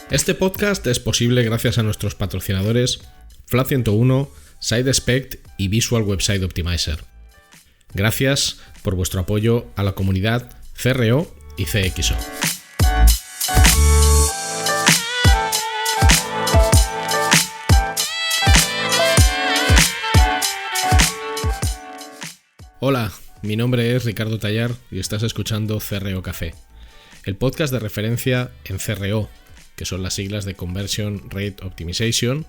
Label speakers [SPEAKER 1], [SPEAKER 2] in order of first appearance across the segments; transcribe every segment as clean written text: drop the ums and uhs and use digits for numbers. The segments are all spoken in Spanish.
[SPEAKER 1] Este podcast es posible gracias a nuestros patrocinadores Flat 101, SideSpect y Visual Website Optimizer. Gracias por vuestro apoyo a la comunidad CRO y CXO. Hola, mi nombre es Ricardo Tallar y estás escuchando CRO Café, el podcast de referencia en CRO, que son las siglas de Conversion Rate Optimization,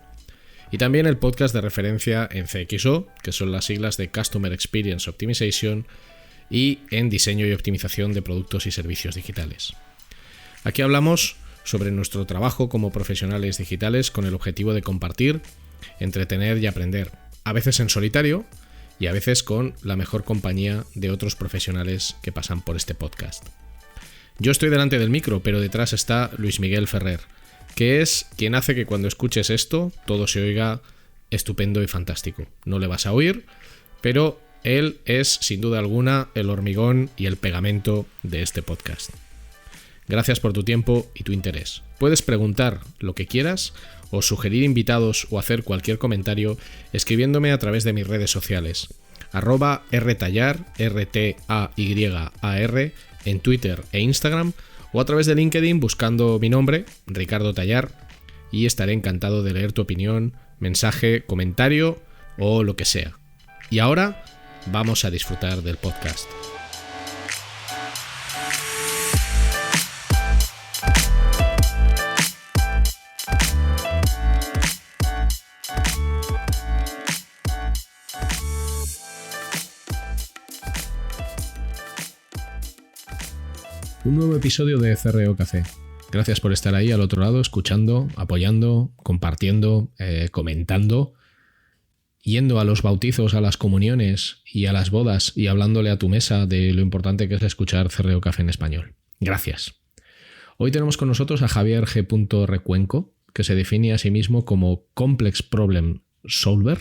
[SPEAKER 1] y también el podcast de referencia en CXO, que son las siglas de Customer Experience Optimization, y en diseño y optimización de productos y servicios digitales. Aquí hablamos sobre nuestro trabajo como profesionales digitales con el objetivo de compartir, entretener y aprender, a veces en solitario y a veces con la mejor compañía de otros profesionales que pasan por este podcast. Yo estoy delante del micro, pero detrás está Luis Miguel Ferrer, que es quien hace que cuando escuches esto todo se oiga estupendo y fantástico. No le vas a oír, pero él es, sin duda alguna, el hormigón y el pegamento de este podcast. Gracias por tu tiempo y tu interés. Puedes preguntar lo que quieras o sugerir invitados o hacer cualquier comentario escribiéndome a través de mis redes sociales. @rtallar, RTAYAR, en Twitter e Instagram, o a través de LinkedIn buscando mi nombre, Ricardo Tallar, y estaré encantado de leer tu opinión, mensaje, comentario o lo que sea. Y ahora vamos a disfrutar del podcast. Un nuevo episodio de CRO Café. Gracias por estar ahí al otro lado, escuchando, apoyando, compartiendo, comentando, yendo a los bautizos, a las comuniones y a las bodas y hablándole a tu mesa de lo importante que es escuchar CRO Café en español. Gracias. Hoy tenemos con nosotros a Javier G. Recuenco, que se define a sí mismo como Complex Problem Solver,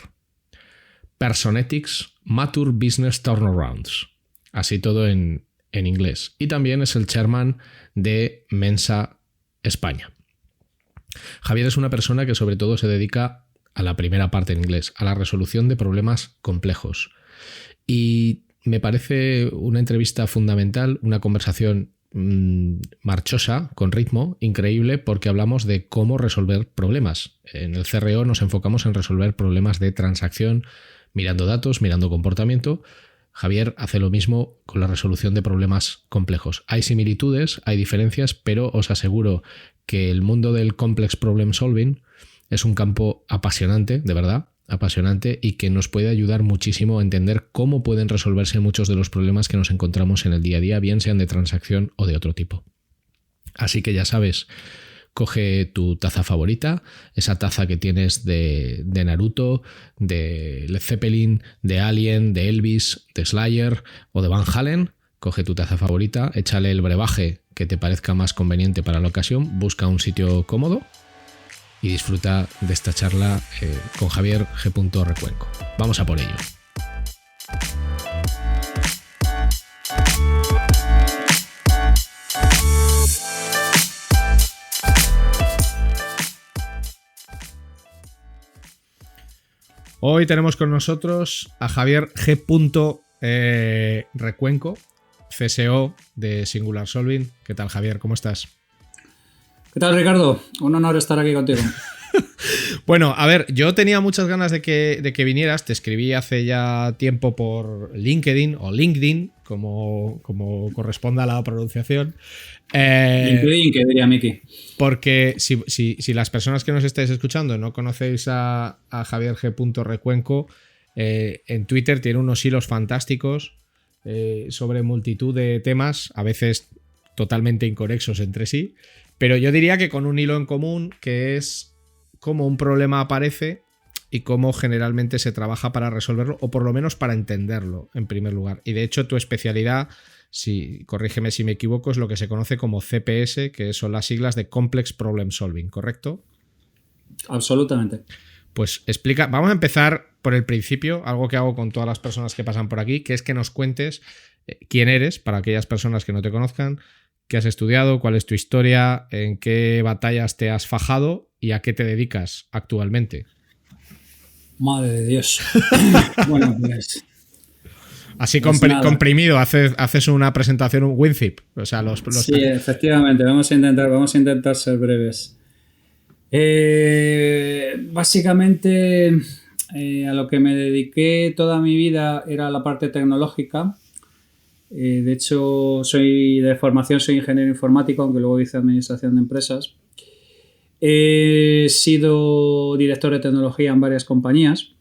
[SPEAKER 1] Personetics, Mature Business Turnarounds. Así todo en inglés, y también es el chairman de Mensa España. Javier es una persona que sobre todo se dedica a la primera parte en inglés, a la resolución de problemas complejos, y me parece una entrevista fundamental, una conversación marchosa, con ritmo increíble, porque hablamos de cómo resolver problemas. En el CRO nos enfocamos en resolver problemas de transacción, mirando datos, mirando comportamiento. Javier hace lo mismo con la resolución de problemas complejos. Hay similitudes, hay diferencias, pero os aseguro que el mundo del complex problem solving es un campo apasionante, de verdad, apasionante, y que nos puede ayudar muchísimo a entender cómo pueden resolverse muchos de los problemas que nos encontramos en el día a día, bien sean de transacción o de otro tipo. Así que ya sabes, coge tu taza favorita, esa taza que tienes de Naruto, de Led Zeppelin, de Alien, de Elvis, de Slayer o de Van Halen. Coge tu taza favorita, échale el brebaje que te parezca más conveniente para la ocasión, busca un sitio cómodo y disfruta de esta charla con Javier G. Recuenco. Vamos a por ello. Hoy tenemos con nosotros a Javier G. Recuenco, CSO de Singular Solving. ¿Qué tal, Javier? ¿Cómo estás?
[SPEAKER 2] ¿Qué tal, Ricardo? Un honor estar aquí contigo.
[SPEAKER 1] Bueno, a ver, yo tenía muchas ganas de que vinieras. Te escribí hace ya tiempo por LinkedIn o LinkedIn, como corresponda a la pronunciación.
[SPEAKER 2] LinkedIn, que diría Miki.
[SPEAKER 1] Porque si las personas que nos estáis escuchando no conocéis a Javier G. Recuenco, en Twitter tiene unos hilos fantásticos sobre multitud de temas, a veces totalmente inconexos entre sí, pero yo diría que con un hilo en común, que es cómo un problema aparece y cómo generalmente se trabaja para resolverlo, o por lo menos para entenderlo, en primer lugar. Y de hecho tu especialidad, corrígeme si me equivoco, es lo que se conoce como CPS, que son las siglas de Complex Problem Solving, ¿correcto?
[SPEAKER 2] Absolutamente.
[SPEAKER 1] Pues explica, vamos a empezar por el principio, algo que hago con todas las personas que pasan por aquí, que es que nos cuentes quién eres, para aquellas personas que no te conozcan, qué has estudiado, cuál es tu historia, en qué batallas te has fajado y a qué te dedicas actualmente.
[SPEAKER 2] Madre de Dios. Bueno, pues...
[SPEAKER 1] Así comprimido, haces una presentación, un WinZip. O sea,
[SPEAKER 2] Sí, efectivamente, vamos a intentar ser breves. Básicamente, a lo que me dediqué toda mi vida era la parte tecnológica. De hecho, de formación soy ingeniero informático, aunque luego hice administración de empresas. He sido director de tecnología en varias compañías.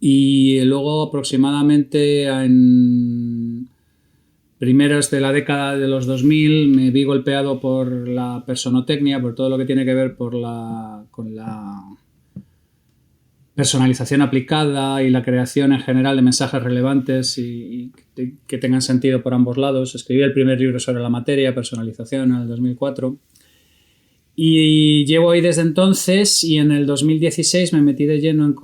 [SPEAKER 2] Y luego aproximadamente en primeros de la década de los 2000 me vi golpeado por la personotecnia, por todo lo que tiene que ver con la personalización aplicada y la creación en general de mensajes relevantes y que tengan sentido por ambos lados. Escribí el primer libro sobre la materia, personalización, en el 2004. Y llevo ahí desde entonces y en el 2016 me metí de lleno en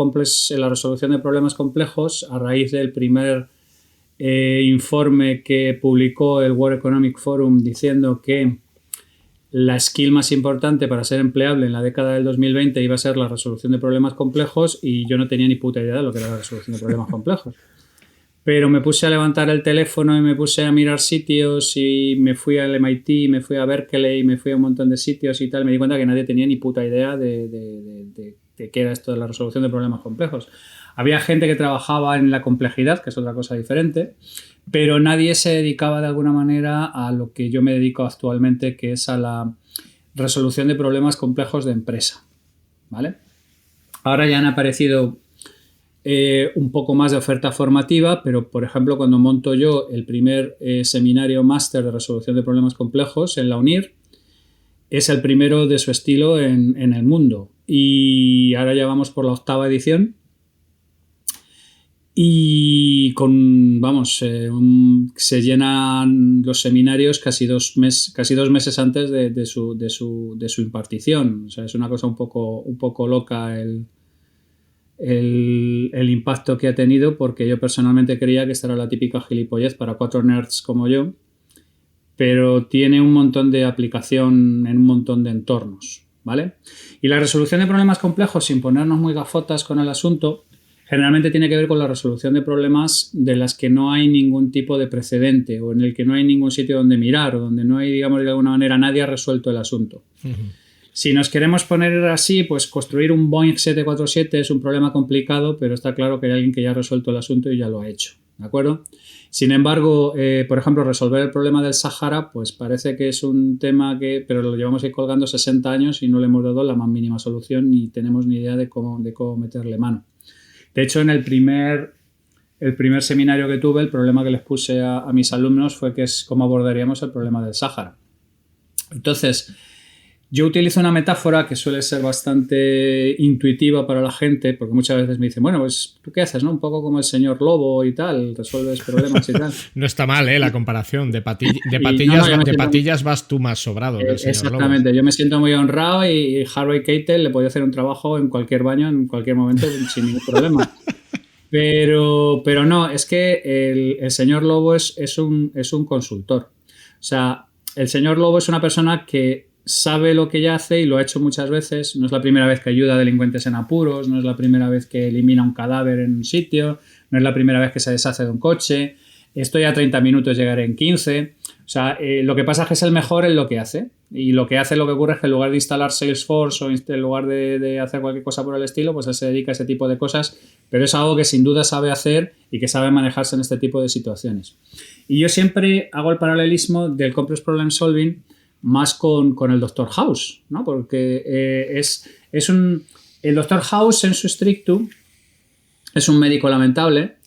[SPEAKER 2] la resolución de problemas complejos a raíz del primer informe que publicó el World Economic Forum diciendo que la skill más importante para ser empleable en la década del 2020 iba a ser la resolución de problemas complejos y yo no tenía ni puta idea de lo que era la resolución de problemas complejos. Pero me puse a levantar el teléfono y me puse a mirar sitios y me fui al MIT, me fui a Berkeley, me fui a un montón de sitios y tal. Me di cuenta que nadie tenía ni puta idea de qué era esto de la resolución de problemas complejos. Había gente que trabajaba en la complejidad, que es otra cosa diferente, pero nadie se dedicaba de alguna manera a lo que yo me dedico actualmente, que es a la resolución de problemas complejos de empresa, ¿vale? Ahora ya han aparecido un poco más de oferta formativa, pero por ejemplo cuando monto yo el primer seminario máster de resolución de problemas complejos en la UNIR, es el primero de su estilo en el mundo y ahora ya vamos por la 8ª edición y se llenan los seminarios casi 2 meses antes de su impartición. O sea, es una cosa un poco loca el impacto que ha tenido, porque yo personalmente creía que esta era la típica gilipollez para 4 nerds como yo, pero tiene un montón de aplicación en un montón de entornos, ¿vale? Y la resolución de problemas complejos, sin ponernos muy gafotas con el asunto, generalmente tiene que ver con la resolución de problemas de las que no hay ningún tipo de precedente o en el que no hay ningún sitio donde mirar o donde no hay, digamos, de alguna manera nadie ha resuelto el asunto. Uh-huh. Si nos queremos poner así, pues construir un Boeing 747 es un problema complicado, pero está claro que hay alguien que ya ha resuelto el asunto y ya lo ha hecho, ¿de acuerdo? Sin embargo, por ejemplo, resolver el problema del Sáhara, pues parece que es un tema pero lo llevamos ahí colgando 60 años y no le hemos dado la más mínima solución ni tenemos ni idea de cómo meterle mano. De hecho, en el primer seminario que tuve, el problema que les puse a mis alumnos fue que es cómo abordaríamos el problema del Sáhara. Entonces, yo utilizo una metáfora que suele ser bastante intuitiva para la gente, porque muchas veces me dicen, bueno, pues ¿tú qué haces, no? Un poco como el señor Lobo y tal, resuelves problemas y tal.
[SPEAKER 1] No está mal, la comparación. De patillas vas tú más sobrado que el señor Lobo.
[SPEAKER 2] Exactamente, yo me siento muy honrado y Harvey Keitel le podía hacer un trabajo en cualquier baño, en cualquier momento, sin ningún problema. Pero no, es que el señor Lobo es un consultor. O sea, el señor Lobo es una persona que sabe lo que ella hace y lo ha hecho muchas veces. No es la primera vez que ayuda a delincuentes en apuros, no es la primera vez que elimina un cadáver en un sitio, no es la primera vez que se deshace de un coche. Estoy a 30 minutos, llegaré en 15. O sea, lo que pasa es que es el mejor en lo que hace. Y lo que ocurre es que en lugar de instalar Salesforce o en lugar de hacer cualquier cosa por el estilo, pues él se dedica a ese tipo de cosas, pero es algo que sin duda sabe hacer y que sabe manejarse en este tipo de situaciones. Y yo siempre hago el paralelismo del Complex Problem Solving más con el Dr. House, ¿no? Porque el Dr. House en su stricto es un médico lamentable,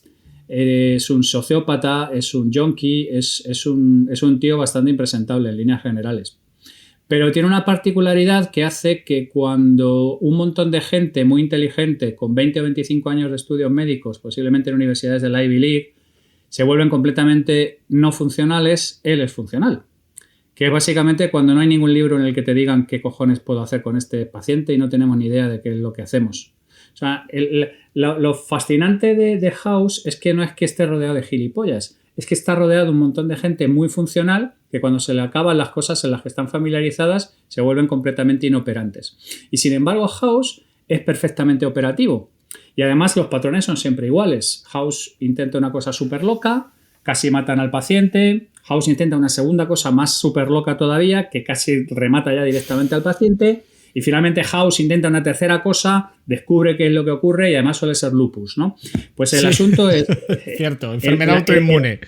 [SPEAKER 2] es un sociópata, es un junkie, es un tío bastante impresentable en líneas generales. Pero tiene una particularidad que hace que cuando un montón de gente muy inteligente con 20 o 25 años de estudios médicos, posiblemente en universidades de la Ivy League, se vuelven completamente no funcionales, él es funcional. Que es básicamente cuando no hay ningún libro en el que te digan qué cojones puedo hacer con este paciente y no tenemos ni idea de qué es lo que hacemos. O sea, lo fascinante de House es que no es que esté rodeado de gilipollas, es que está rodeado de un montón de gente muy funcional que cuando se le acaban las cosas en las que están familiarizadas se vuelven completamente inoperantes. Y sin embargo, House es perfectamente operativo. Y además los patrones son siempre iguales. House intenta una cosa súper loca, casi matan al paciente. House intenta una segunda cosa más súper loca todavía, que casi remata ya directamente al paciente. Y finalmente House intenta una tercera cosa, descubre qué es lo que ocurre y además suele ser lupus, ¿no? Pues el asunto es...
[SPEAKER 1] Cierto, enfermedad autoinmune.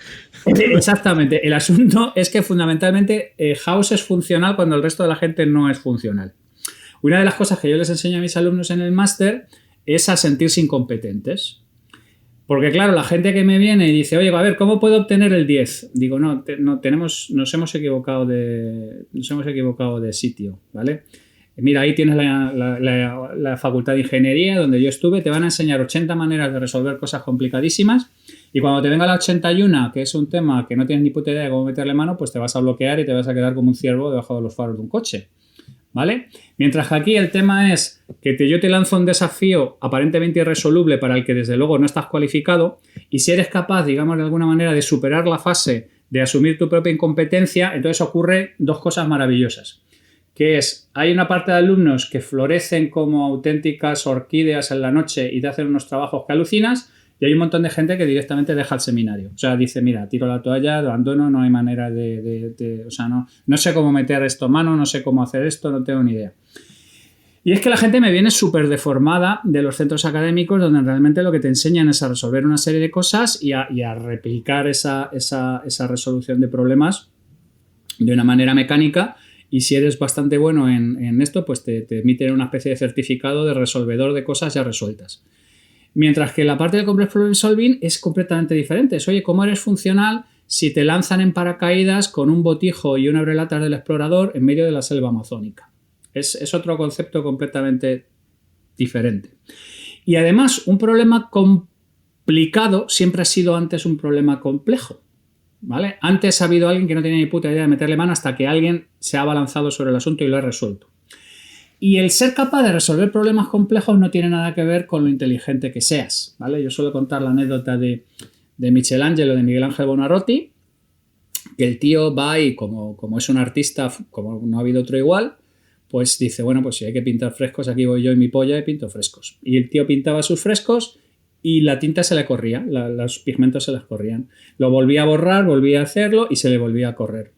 [SPEAKER 2] Exactamente. El asunto es que fundamentalmente House es funcional cuando el resto de la gente no es funcional. Una de las cosas que yo les enseño a mis alumnos en el máster es a sentirse incompetentes. Porque claro, la gente que me viene y dice, oye, a ver, ¿cómo puedo obtener el 10? Digo, nos hemos equivocado de sitio, ¿vale? Mira, ahí tienes la facultad de ingeniería donde yo estuve, te van a enseñar 80 maneras de resolver cosas complicadísimas y cuando te venga la 81, que es un tema que no tienes ni puta idea de cómo meterle mano, pues te vas a bloquear y te vas a quedar como un ciervo debajo de los faros de un coche, ¿vale? Mientras que aquí el tema es que yo te lanzo un desafío aparentemente irresoluble para el que desde luego no estás cualificado y si eres capaz, digamos de alguna manera, de superar la fase de asumir tu propia incompetencia, entonces ocurre dos cosas maravillosas. Que es, hay una parte de alumnos que florecen como auténticas orquídeas en la noche y te hacen unos trabajos que alucinas y hay un montón de gente que directamente deja el seminario. O sea, dice, mira, tiro la toalla, abandono, no hay manera o sea, no sé cómo meter esto a mano, no sé cómo hacer esto, no tengo ni idea. Y es que la gente me viene súper deformada de los centros académicos donde realmente lo que te enseñan es a resolver una serie de cosas y a replicar esa resolución de problemas de una manera mecánica. Y si eres bastante bueno en esto, pues te emiten una especie de certificado de resolvedor de cosas ya resueltas. Mientras que la parte del Complex Problem Solving es completamente diferente. Es, oye, ¿cómo eres funcional si te lanzan en paracaídas con un botijo y un abrelatas del explorador en medio de la selva amazónica? Es otro concepto completamente diferente. Y además, un problema complicado siempre ha sido antes un problema complejo. ¿Vale? Antes ha habido alguien que no tenía ni puta idea de meterle mano hasta que alguien se ha abalanzado sobre el asunto y lo ha resuelto. Y el ser capaz de resolver problemas complejos no tiene nada que ver con lo inteligente que seas, ¿vale? Yo suelo contar la anécdota de Michelangelo, de Miguel Ángel Buonarroti, que el tío va y como es un artista, como no ha habido otro igual, pues dice, bueno, pues si hay que pintar frescos, aquí voy yo y mi polla y pinto frescos. Y el tío pintaba sus frescos y la tinta se le corría, los pigmentos se les corrían. Lo volvía a borrar, volvía a hacerlo y se le volvía a correr.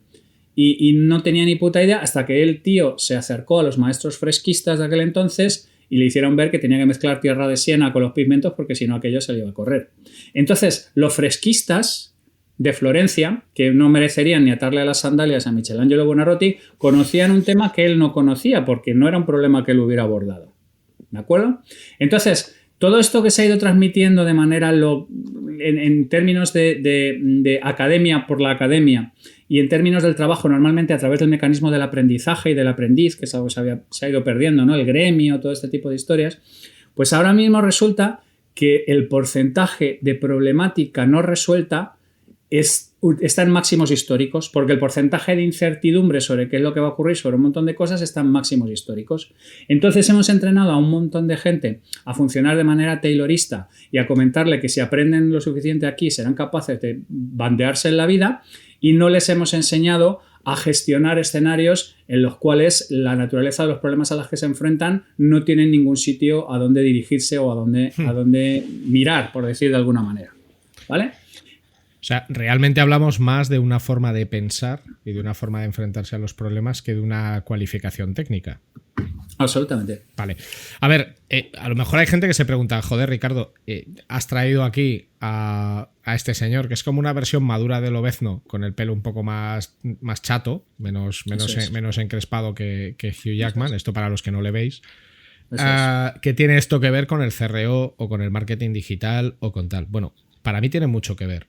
[SPEAKER 2] Y no tenía ni puta idea hasta que el tío se acercó a los maestros fresquistas de aquel entonces y le hicieron ver que tenía que mezclar tierra de siena con los pigmentos porque si no aquello se le iba a correr. Entonces, los fresquistas de Florencia, que no merecerían ni atarle a las sandalias a Michelangelo Buonarroti, conocían un tema que él no conocía porque no era un problema que él hubiera abordado. ¿De acuerdo? Entonces, todo esto que se ha ido transmitiendo de manera en términos de academia por la academia y en términos del trabajo normalmente a través del mecanismo del aprendizaje y del aprendiz, que es algo que se ha ido perdiendo, ¿no? El gremio, todo este tipo de historias, pues ahora mismo resulta que el porcentaje de problemática no resuelta está en máximos históricos, porque el porcentaje de incertidumbre sobre qué es lo que va a ocurrir sobre un montón de cosas está en máximos históricos. Entonces hemos entrenado a un montón de gente a funcionar de manera taylorista y a comentarle que si aprenden lo suficiente aquí serán capaces de bandearse en la vida y no les hemos enseñado a gestionar escenarios en los cuales la naturaleza de los problemas a los que se enfrentan no tienen ningún sitio a donde dirigirse o a donde mirar, por decir de alguna manera. ¿Vale?
[SPEAKER 1] O sea, realmente hablamos más de una forma de pensar y de una forma de enfrentarse a los problemas que de una cualificación técnica.
[SPEAKER 2] Absolutamente.
[SPEAKER 1] Vale. A ver, a lo mejor hay gente que se pregunta, joder, Ricardo, has traído aquí a este señor, que es como una versión madura del Lobezno, con el pelo un poco más chato, menos encrespado que Hugh Jackman, esto para los que no le veis. ¿Qué tiene esto que ver con el CRO o con el marketing digital o con tal? Bueno, para mí tiene mucho que ver.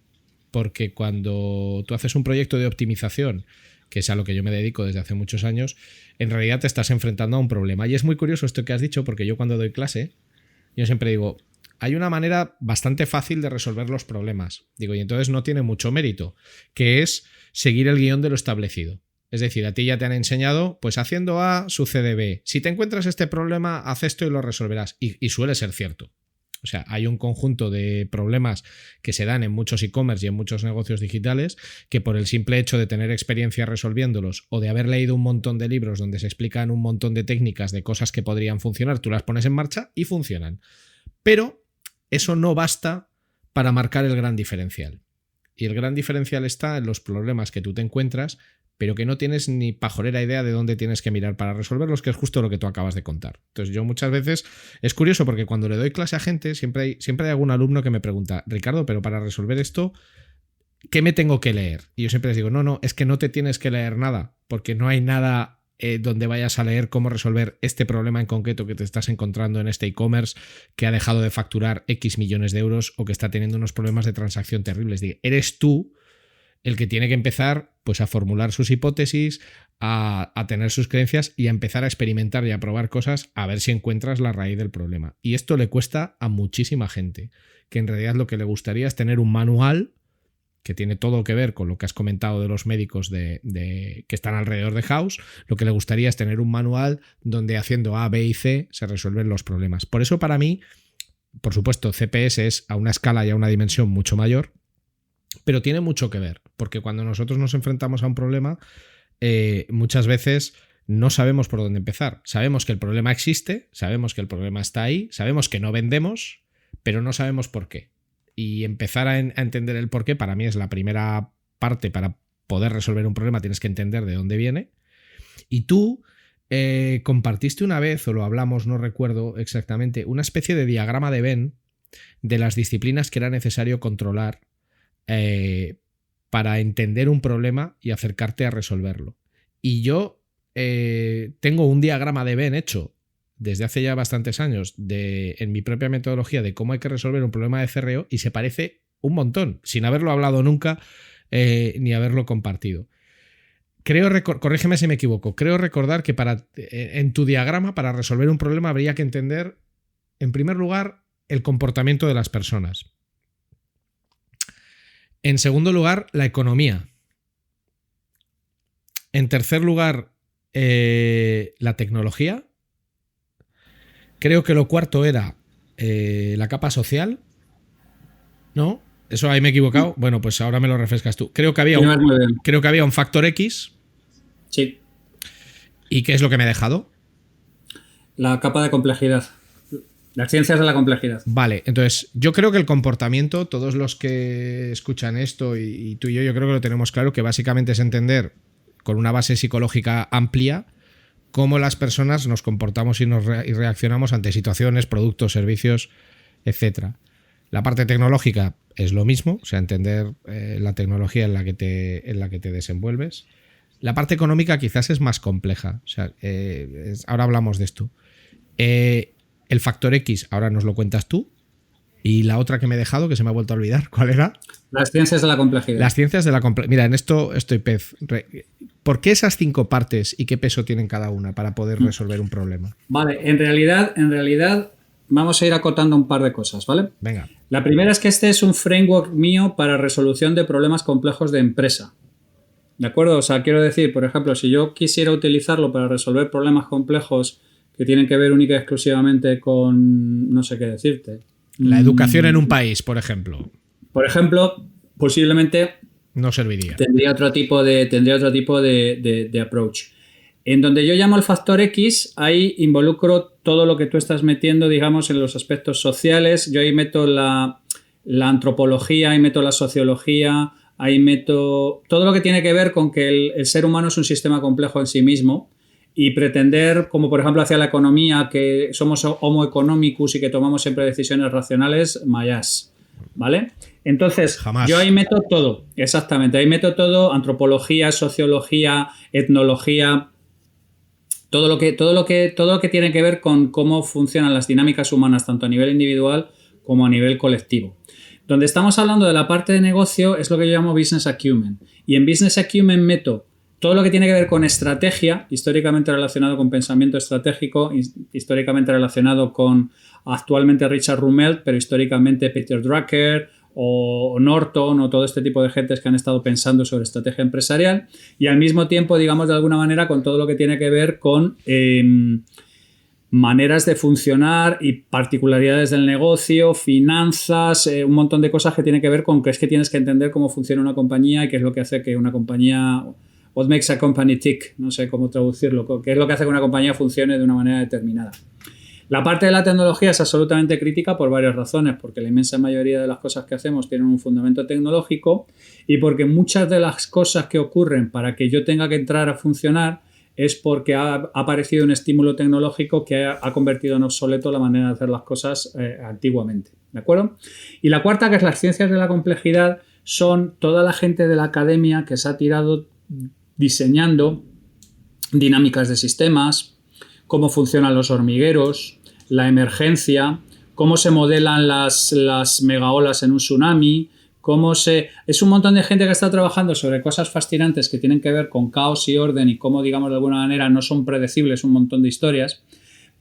[SPEAKER 1] Porque cuando tú haces un proyecto de optimización, que es a lo que yo me dedico desde hace muchos años, en realidad te estás enfrentando a un problema. Y es muy curioso esto que has dicho, porque yo cuando doy clase, yo siempre digo, hay una manera bastante fácil de resolver los problemas. Digo, y entonces no tiene mucho mérito, que es seguir el guión de lo establecido. Es decir, a ti ya te han enseñado, pues haciendo A sucede B. Si te encuentras este problema, haz esto y lo resolverás. Y suele ser cierto. O sea, hay un conjunto de problemas que se dan en muchos e-commerce y en muchos negocios digitales que por el simple hecho de tener experiencia resolviéndolos o de haber leído un montón de libros donde se explican un montón de técnicas de cosas que podrían funcionar, tú las pones en marcha y funcionan. Pero eso no basta para marcar el gran diferencial. Y el gran diferencial está en los problemas que tú te encuentras, pero que no tienes ni pajolera idea de dónde tienes que mirar para resolverlos, que es justo lo que tú acabas de contar. Entonces yo muchas veces, es curioso porque cuando le doy clase a gente, siempre hay algún alumno que me pregunta, Ricardo, pero para resolver esto, ¿qué me tengo que leer? Y yo siempre les digo, no, es que no te tienes que leer nada, porque no hay nada donde vayas a leer cómo resolver este problema en concreto que te estás encontrando en este e-commerce que ha dejado de facturar X millones de euros o que está teniendo unos problemas de transacción terribles. Eres tú el que tiene que empezar pues, a formular sus hipótesis, a tener sus creencias y a empezar a experimentar y a probar cosas a ver si encuentras la raíz del problema. Y esto le cuesta a muchísima gente, que en realidad lo que le gustaría es tener un manual que tiene todo que ver con lo que has comentado de los médicos que están alrededor de House. Lo que le gustaría es tener un manual donde haciendo A, B y C se resuelven los problemas. Por eso para mí, por supuesto, CPS es a una escala y a una dimensión mucho mayor, pero tiene mucho que ver, porque cuando nosotros nos enfrentamos a un problema, muchas veces no sabemos por dónde empezar. Sabemos que el problema existe, sabemos que el problema está ahí, sabemos que no vendemos, pero no sabemos por qué. Y empezar a entender el por qué para mí es la primera parte. Para poder resolver un problema tienes que entender de dónde viene. Y tú compartiste una vez, o lo hablamos, no recuerdo exactamente, una especie de diagrama de Venn de las disciplinas que era necesario controlar para entender un problema y acercarte a resolverlo. Y yo tengo un diagrama de Venn hecho desde hace ya bastantes años en mi propia metodología de cómo hay que resolver un problema de CRO y se parece un montón, sin haberlo hablado nunca ni haberlo compartido. Corrígeme si me equivoco, creo recordar que en tu diagrama para resolver un problema habría que entender, en primer lugar, el comportamiento de las personas. En segundo lugar, la economía. En tercer lugar, la tecnología. Creo que lo cuarto era la capa social. ¿No? Eso ahí me he equivocado. Bueno, pues ahora me lo refrescas tú. Creo que había un factor X.
[SPEAKER 2] Sí.
[SPEAKER 1] ¿Y qué es lo que me he dejado?
[SPEAKER 2] La capa de complejidad. Las ciencias de la complejidad.
[SPEAKER 1] Vale, entonces yo creo que el comportamiento, todos los que escuchan esto y tú y yo creo que lo tenemos claro, que básicamente es entender con una base psicológica amplia cómo las personas nos comportamos y reaccionamos ante situaciones, productos, servicios, etc. La parte tecnológica es lo mismo, o sea, entender la tecnología en la que te desenvuelves. La parte económica quizás es más compleja, o sea, ahora hablamos de esto. El factor X, ahora nos lo cuentas tú. Y la otra que me he dejado, que se me ha vuelto a olvidar, ¿cuál era?
[SPEAKER 2] Las ciencias de la complejidad.
[SPEAKER 1] Las ciencias de la complejidad. Mira, en esto estoy pez. ¿Por qué esas 5 partes y qué peso tienen cada una para poder resolver un problema?
[SPEAKER 2] Vale, en realidad vamos a ir acotando un par de cosas, ¿vale?
[SPEAKER 1] Venga.
[SPEAKER 2] La primera es que este es un framework mío para resolución de problemas complejos de empresa. ¿De acuerdo? O sea, quiero decir, por ejemplo, si yo quisiera utilizarlo para resolver problemas complejos que tienen que ver única y exclusivamente con, no sé qué decirte.
[SPEAKER 1] La educación en un país, por ejemplo.
[SPEAKER 2] Por ejemplo, posiblemente
[SPEAKER 1] no serviría.
[SPEAKER 2] Tendría otro tipo de approach. En donde yo llamo el factor X, ahí involucro todo lo que tú estás metiendo, digamos, en los aspectos sociales. Yo ahí meto la antropología, ahí meto la sociología, ahí meto todo lo que tiene que ver con que el ser humano es un sistema complejo en sí mismo. Y pretender, como por ejemplo hacia la economía, que somos homo economicus y que tomamos siempre decisiones racionales, mayas, ¿vale? Entonces, jamás. Yo ahí meto todo, exactamente, ahí meto todo, antropología, sociología, etnología, todo lo que tiene que ver con cómo funcionan las dinámicas humanas, tanto a nivel individual como a nivel colectivo. Donde estamos hablando de la parte de negocio es lo que yo llamo business acumen. Y en business acumen meto todo lo que tiene que ver con estrategia, históricamente relacionado con pensamiento estratégico, históricamente relacionado con actualmente Richard Rummelt, pero históricamente Peter Drucker o Norton o todo este tipo de gentes que han estado pensando sobre estrategia empresarial, y al mismo tiempo, digamos, de alguna manera con todo lo que tiene que ver con maneras de funcionar y particularidades del negocio, finanzas, un montón de cosas que tienen que ver con que es que tienes que entender cómo funciona una compañía y qué es lo que hace que una compañía, what makes a company tick, no sé cómo traducirlo, qué es lo que hace que una compañía funcione de una manera determinada. La parte de la tecnología es absolutamente crítica por varias razones, porque la inmensa mayoría de las cosas que hacemos tienen un fundamento tecnológico y porque muchas de las cosas que ocurren para que yo tenga que entrar a funcionar es porque ha aparecido un estímulo tecnológico que ha convertido en obsoleto la manera de hacer las cosas antiguamente, ¿de acuerdo? Y la cuarta, que es las ciencias de la complejidad, son toda la gente de la academia que se ha tirado diseñando dinámicas de sistemas, cómo funcionan los hormigueros, la emergencia, cómo se modelan las megaolas en un tsunami, es un montón de gente que está trabajando sobre cosas fascinantes que tienen que ver con caos y orden y cómo, digamos, de alguna manera no son predecibles un montón de historias,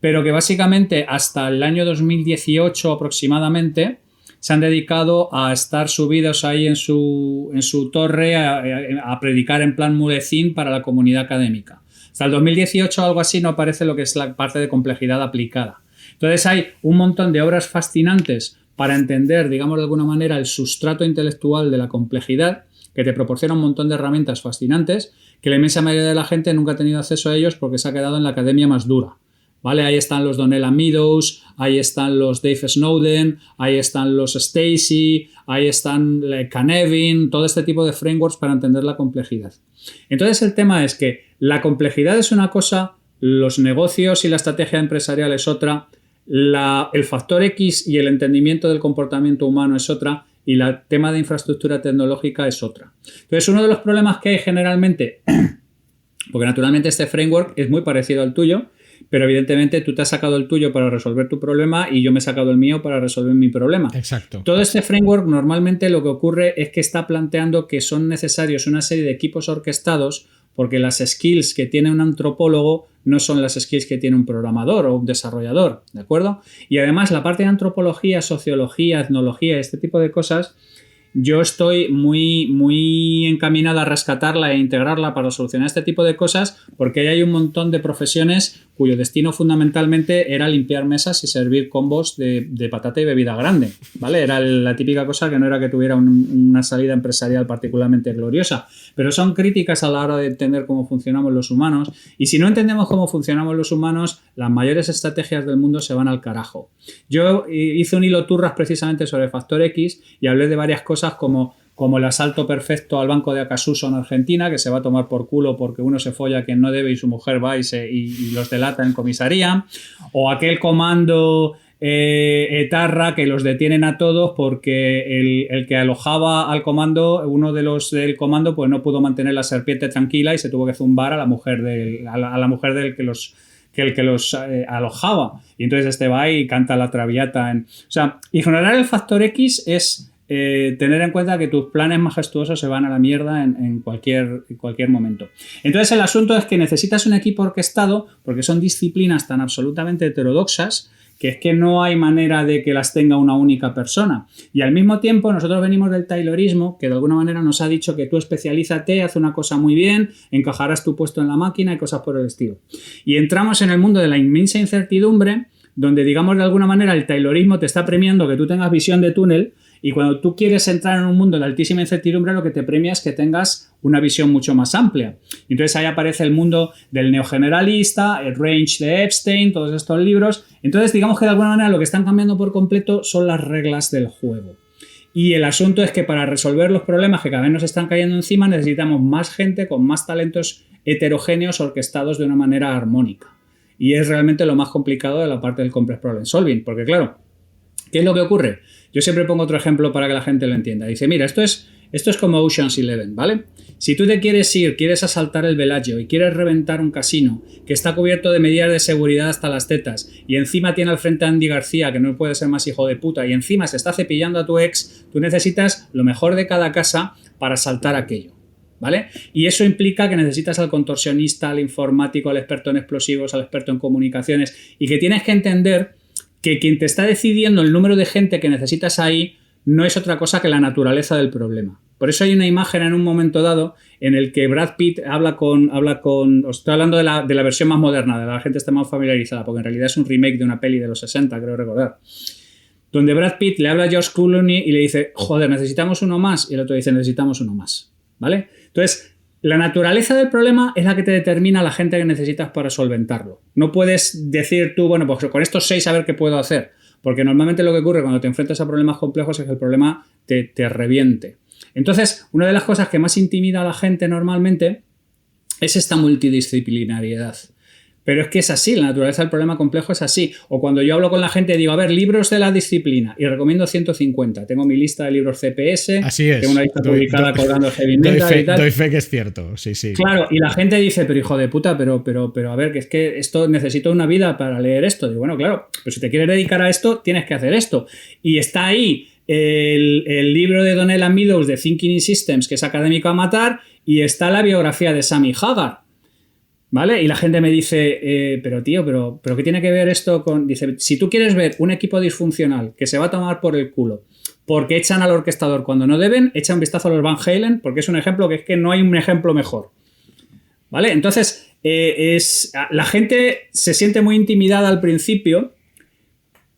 [SPEAKER 2] pero que básicamente hasta el año 2018 aproximadamente se han dedicado a estar subidos ahí en su torre a predicar en plan mulecín para la comunidad académica. Hasta el 2018 algo así no aparece lo que es la parte de complejidad aplicada. Entonces hay un montón de obras fascinantes para entender, digamos de alguna manera, el sustrato intelectual de la complejidad, que te proporciona un montón de herramientas fascinantes, que la inmensa mayoría de la gente nunca ha tenido acceso a ellos porque se ha quedado en la academia más dura. ¿Vale? Ahí están los Donella Meadows, ahí están los Dave Snowden, ahí están los Stacy, ahí están Canevin, todo este tipo de frameworks para entender la complejidad. Entonces el tema es que la complejidad es una cosa, los negocios y la estrategia empresarial es otra, el factor X y el entendimiento del comportamiento humano es otra y el tema de infraestructura tecnológica es otra. Entonces uno de los problemas que hay generalmente, porque naturalmente este framework es muy parecido al tuyo, pero evidentemente tú te has sacado el tuyo para resolver tu problema y yo me he sacado el mío para resolver mi problema.
[SPEAKER 1] Exacto.
[SPEAKER 2] Todo este framework normalmente lo que ocurre es que está planteando que son necesarios una serie de equipos orquestados porque las skills que tiene un antropólogo no son las skills que tiene un programador o un desarrollador, ¿de acuerdo? Y además la parte de antropología, sociología, etnología, este tipo de cosas, yo estoy muy encaminada a rescatarla e integrarla para solucionar este tipo de cosas porque hay un montón de profesiones cuyo destino fundamentalmente era limpiar mesas y servir combos de patata y bebida grande, ¿vale? Era la típica cosa que no era que tuviera una salida empresarial particularmente gloriosa, pero son críticas a la hora de entender cómo funcionamos los humanos y si no entendemos cómo funcionamos los humanos, las mayores estrategias del mundo se van al carajo. Yo hice un hilo turras precisamente sobre Factor X y hablé de varias cosas como el asalto perfecto al banco de Acasuso en Argentina, que se va a tomar por culo porque uno se folla a quien no debe y su mujer va y los delata en comisaría, o aquel comando etarra que los detienen a todos porque el que alojaba al comando, uno de los del comando, pues no pudo mantener la serpiente tranquila y se tuvo que zumbar a la mujer del que los alojaba. Y entonces este va y canta la traviata. Ignorar el factor X es tener en cuenta que tus planes majestuosos se van a la mierda en cualquier momento. Entonces el asunto es que necesitas un equipo orquestado porque son disciplinas tan absolutamente heterodoxas que es que no hay manera de que las tenga una única persona. Y al mismo tiempo nosotros venimos del taylorismo, que de alguna manera nos ha dicho que tú especialízate, haz una cosa muy bien, encajarás tu puesto en la máquina y cosas por el estilo. Y entramos en el mundo de la inmensa incertidumbre, donde digamos de alguna manera el taylorismo te está premiando que tú tengas visión de túnel y cuando tú quieres entrar en un mundo de altísima incertidumbre lo que te premia es que tengas una visión mucho más amplia. Entonces ahí aparece el mundo del neogeneralista, el range de Epstein, todos estos libros. Entonces digamos que de alguna manera lo que están cambiando por completo son las reglas del juego. Y el asunto es que para resolver los problemas que cada vez nos están cayendo encima necesitamos más gente con más talentos heterogéneos orquestados de una manera armónica. Y es realmente lo más complicado de la parte del Complex Problem Solving, porque claro, ¿qué es lo que ocurre? Yo siempre pongo otro ejemplo para que la gente lo entienda. Dice, mira, esto es como Ocean's 11, ¿vale? Si tú te quieres asaltar el Bellagio y quieres reventar un casino que está cubierto de medidas de seguridad hasta las tetas y encima tiene al frente a Andy García, que no puede ser más hijo de puta, y encima se está cepillando a tu ex, tú necesitas lo mejor de cada casa para asaltar aquello, ¿vale? Y eso implica que necesitas al contorsionista, al informático, al experto en explosivos, al experto en comunicaciones y que tienes que entender que quien te está decidiendo el número de gente que necesitas ahí no es otra cosa que la naturaleza del problema. Por eso hay una imagen en un momento dado en el que Brad Pitt habla con os estoy hablando de la versión más moderna, de la gente está más familiarizada, porque en realidad es un remake de una peli de los 60, creo recordar, donde Brad Pitt le habla a George Clooney y le dice, joder, necesitamos uno más, y el otro dice, necesitamos uno más, ¿vale? Entonces, la naturaleza del problema es la que te determina la gente que necesitas para solventarlo. No puedes decir tú, bueno, pues con estos 6 a ver qué puedo hacer, porque normalmente lo que ocurre cuando te enfrentas a problemas complejos es que el problema te reviente. Entonces, una de las cosas que más intimida a la gente normalmente es esta multidisciplinariedad. Pero es que es así, la naturaleza del problema complejo es así. O cuando yo hablo con la gente digo, a ver, libros de la disciplina, y recomiendo 150. Tengo mi lista de libros CPS,
[SPEAKER 1] así es.
[SPEAKER 2] Tengo una lista publicada colgando el heavy metal y tal.
[SPEAKER 1] Doy fe que es cierto, sí, sí.
[SPEAKER 2] Claro, y la gente dice, pero hijo de puta, pero a ver, que es que esto necesito una vida para leer esto. Digo, bueno, claro, pero si te quieres dedicar a esto, tienes que hacer esto. Y está ahí el libro de Donella Meadows de Thinking in Systems, que es académico a matar, y está la biografía de Sammy Hagar, ¿vale? Y la gente me dice, pero tío, pero ¿qué tiene que ver esto con...? Dice, si tú quieres ver un equipo disfuncional que se va a tomar por el culo porque echan al orquestador cuando no deben, echa un vistazo a los Van Halen, porque es un ejemplo que es que no hay un ejemplo mejor, ¿vale? Entonces, la gente se siente muy intimidada al principio.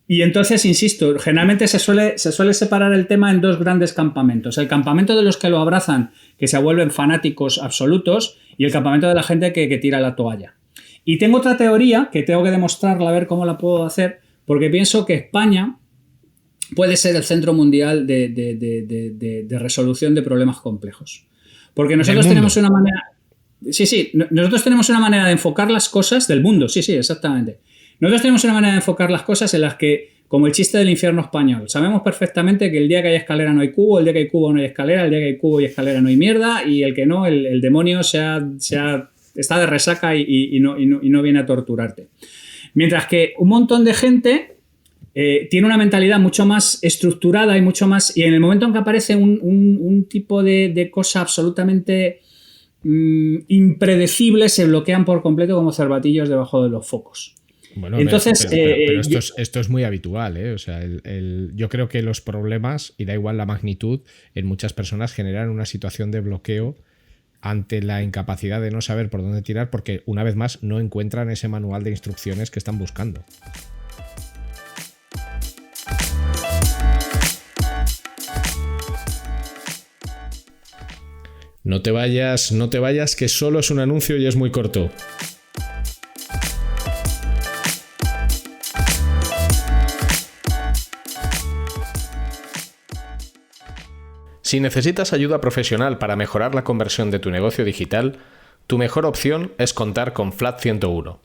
[SPEAKER 2] Y entonces, insisto, generalmente se suele separar el tema en 2 grandes campamentos. El campamento de los que lo abrazan, que se vuelven fanáticos absolutos, y el campamento de la gente que tira la toalla. Y tengo otra teoría que tengo que demostrarla, a ver cómo la puedo hacer, porque pienso que España puede ser el centro mundial de resolución de problemas complejos. Porque nosotros tenemos una manera... Sí, nosotros tenemos una manera de enfocar las cosas del mundo, sí, exactamente. Nosotros tenemos una manera de enfocar las cosas en las que, como el chiste del infierno español, sabemos perfectamente que el día que hay escalera no hay cubo, el día que hay cubo no hay escalera, el día que hay cubo y escalera no hay mierda, y el que no, el demonio está de resaca y no viene a torturarte. Mientras que un montón de gente tiene una mentalidad mucho más estructurada y mucho más... Y en el momento en que aparece un tipo de cosa absolutamente impredecible, se bloquean por completo como cervatillos debajo de los focos.
[SPEAKER 1] Bueno, entonces, pero esto es muy habitual, ¿eh? O sea, yo creo que los problemas, y da igual la magnitud, en muchas personas generan una situación de bloqueo ante la incapacidad de no saber por dónde tirar, porque una vez más no encuentran ese manual de instrucciones que están buscando. No te vayas, que solo es un anuncio y es muy corto. Si necesitas ayuda profesional para mejorar la conversión de tu negocio digital, tu mejor opción es contar con Flat 101.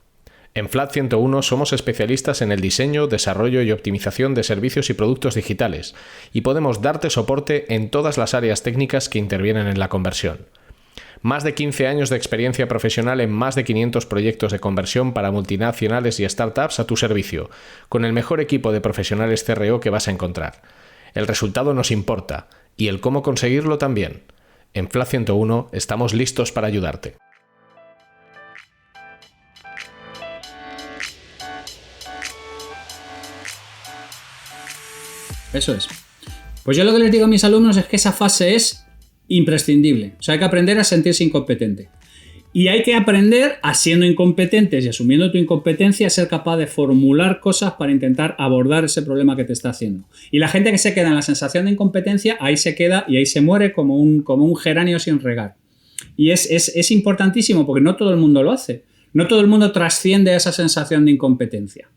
[SPEAKER 1] En Flat 101 somos especialistas en el diseño, desarrollo y optimización de servicios y productos digitales y podemos darte soporte en todas las áreas técnicas que intervienen en la conversión. Más de 15 años de experiencia profesional en más de 500 proyectos de conversión para multinacionales y startups a tu servicio, con el mejor equipo de profesionales CRO que vas a encontrar. El resultado nos importa y el cómo conseguirlo también. En Flat 101 estamos listos para ayudarte.
[SPEAKER 2] Eso es. Pues yo lo que les digo a mis alumnos es que esa fase es imprescindible. O sea, hay que aprender a sentirse incompetente. Y hay que aprender a, siendo incompetentes y asumiendo tu incompetencia, a ser capaz de formular cosas para intentar abordar ese problema que te está haciendo. Y la gente que se queda en la sensación de incompetencia, ahí se queda y ahí se muere como un geranio sin regar. Y es importantísimo porque no todo el mundo lo hace. No todo el mundo trasciende a esa sensación de incompetencia.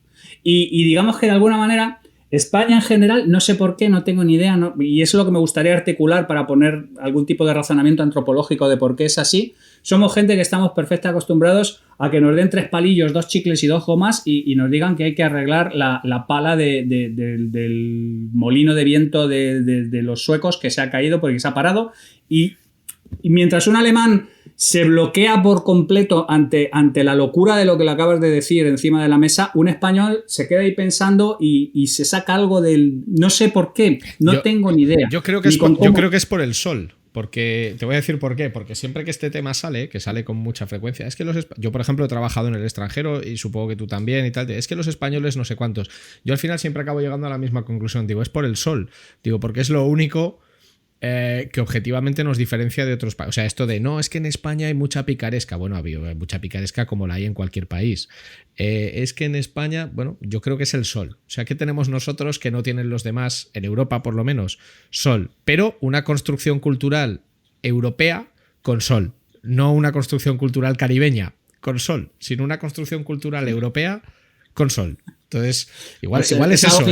[SPEAKER 2] Y digamos que de alguna manera... España en general, no sé por qué, no tengo ni idea, y eso es lo que me gustaría articular para poner algún tipo de razonamiento antropológico de por qué es así. Somos gente que estamos perfectamente acostumbrados a que nos den 3 palillos, 2 chicles y 2 gomas y nos digan que hay que arreglar la pala del molino de viento de los suecos que se ha caído porque se ha parado. Y mientras un alemán se bloquea por completo ante la locura de lo que le acabas de decir encima de la mesa, un español se queda ahí pensando y se saca algo del... No sé por qué, tengo ni idea.
[SPEAKER 1] Yo creo que es por el sol. Porque te voy a decir por qué. Porque siempre que este tema sale, que sale con mucha frecuencia, es que yo, por ejemplo, he trabajado en el extranjero y supongo que tú también y tal, es que los españoles no sé cuántos. Yo al final siempre acabo llegando a la misma conclusión. Digo, es por el sol. Digo, porque es lo único que objetivamente nos diferencia de otros países. O sea, esto de no, es que en España hay mucha picaresca. Bueno, hay mucha picaresca como la hay en cualquier país. Es que en España, bueno, yo creo que es el sol. O sea, ¿qué tenemos nosotros que no tienen los demás, en Europa por lo menos? Sol. Pero una construcción cultural europea con sol. No una construcción cultural caribeña con sol, sino una construcción cultural europea con sol. Entonces, igual es
[SPEAKER 2] algo
[SPEAKER 1] eso.
[SPEAKER 2] Que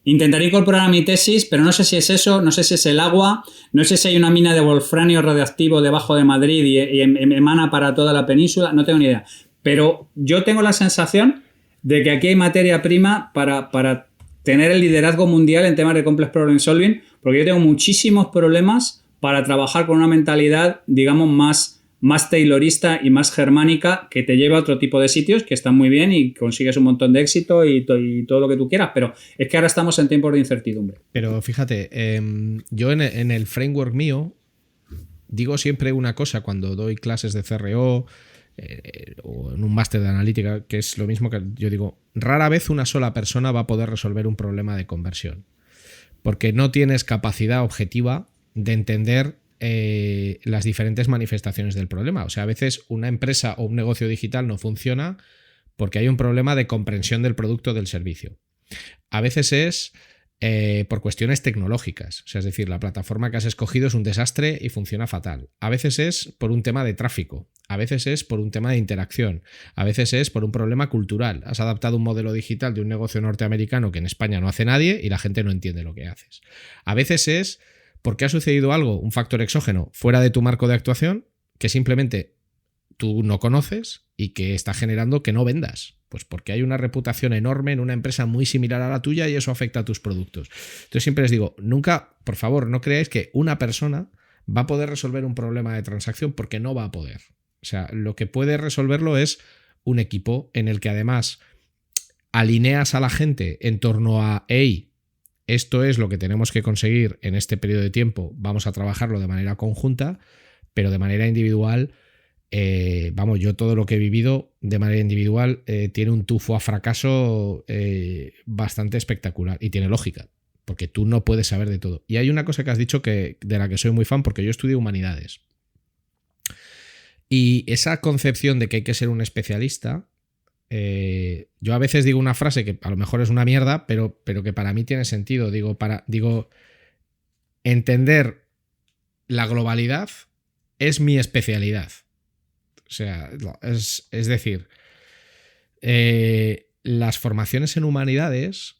[SPEAKER 2] intentaré incorporar a mi tesis, pero no sé si es eso, no sé si es el agua, no sé si hay una mina de wolfranio radioactivo debajo de Madrid y emana para toda la península, no tengo ni idea. Pero yo tengo la sensación de que aquí hay materia prima para tener el liderazgo mundial en temas de complex problem solving, porque yo tengo muchísimos problemas para trabajar con una mentalidad, digamos, más taylorista y más germánica, que te lleva a otro tipo de sitios que están muy bien y consigues un montón de éxito y todo lo que tú quieras, pero es que ahora estamos en tiempos de incertidumbre.
[SPEAKER 1] Pero fíjate, yo en el framework mío digo siempre una cosa cuando doy clases de CRO o en un máster de analítica, que es lo mismo que yo digo, rara vez una sola persona va a poder resolver un problema de conversión, porque no tienes capacidad objetiva de entender las diferentes manifestaciones del problema. O sea, a veces una empresa o un negocio digital no funciona porque hay un problema de comprensión del producto o del servicio. A veces es por cuestiones tecnológicas. O sea, es decir, la plataforma que has escogido es un desastre y funciona fatal. A veces es por un tema de tráfico. A veces es por un tema de interacción. A veces es por un problema cultural. Has adaptado un modelo digital de un negocio norteamericano que en España no hace nadie y la gente no entiende lo que haces. A veces es porque ha sucedido algo, un factor exógeno fuera de tu marco de actuación, que simplemente tú no conoces y que está generando que no vendas. Pues porque hay una reputación enorme en una empresa muy similar a la tuya y eso afecta a tus productos. Entonces siempre les digo, nunca, por favor, no creáis que una persona va a poder resolver un problema de transacción, porque no va a poder. O sea, lo que puede resolverlo es un equipo en el que además alineas a la gente en torno a, hey, esto es lo que tenemos que conseguir en este periodo de tiempo, vamos a trabajarlo de manera conjunta, pero de manera individual, yo todo lo que he vivido de manera individual tiene un tufo a fracaso bastante espectacular y tiene lógica, porque tú no puedes saber de todo. Y hay una cosa que has dicho de la que soy muy fan, porque yo estudié humanidades. Y esa concepción de que hay que ser un especialista, yo a veces digo una frase que a lo mejor es una mierda, pero que para mí tiene sentido. Digo, entender la globalidad es mi especialidad. O sea, es decir, las formaciones en humanidades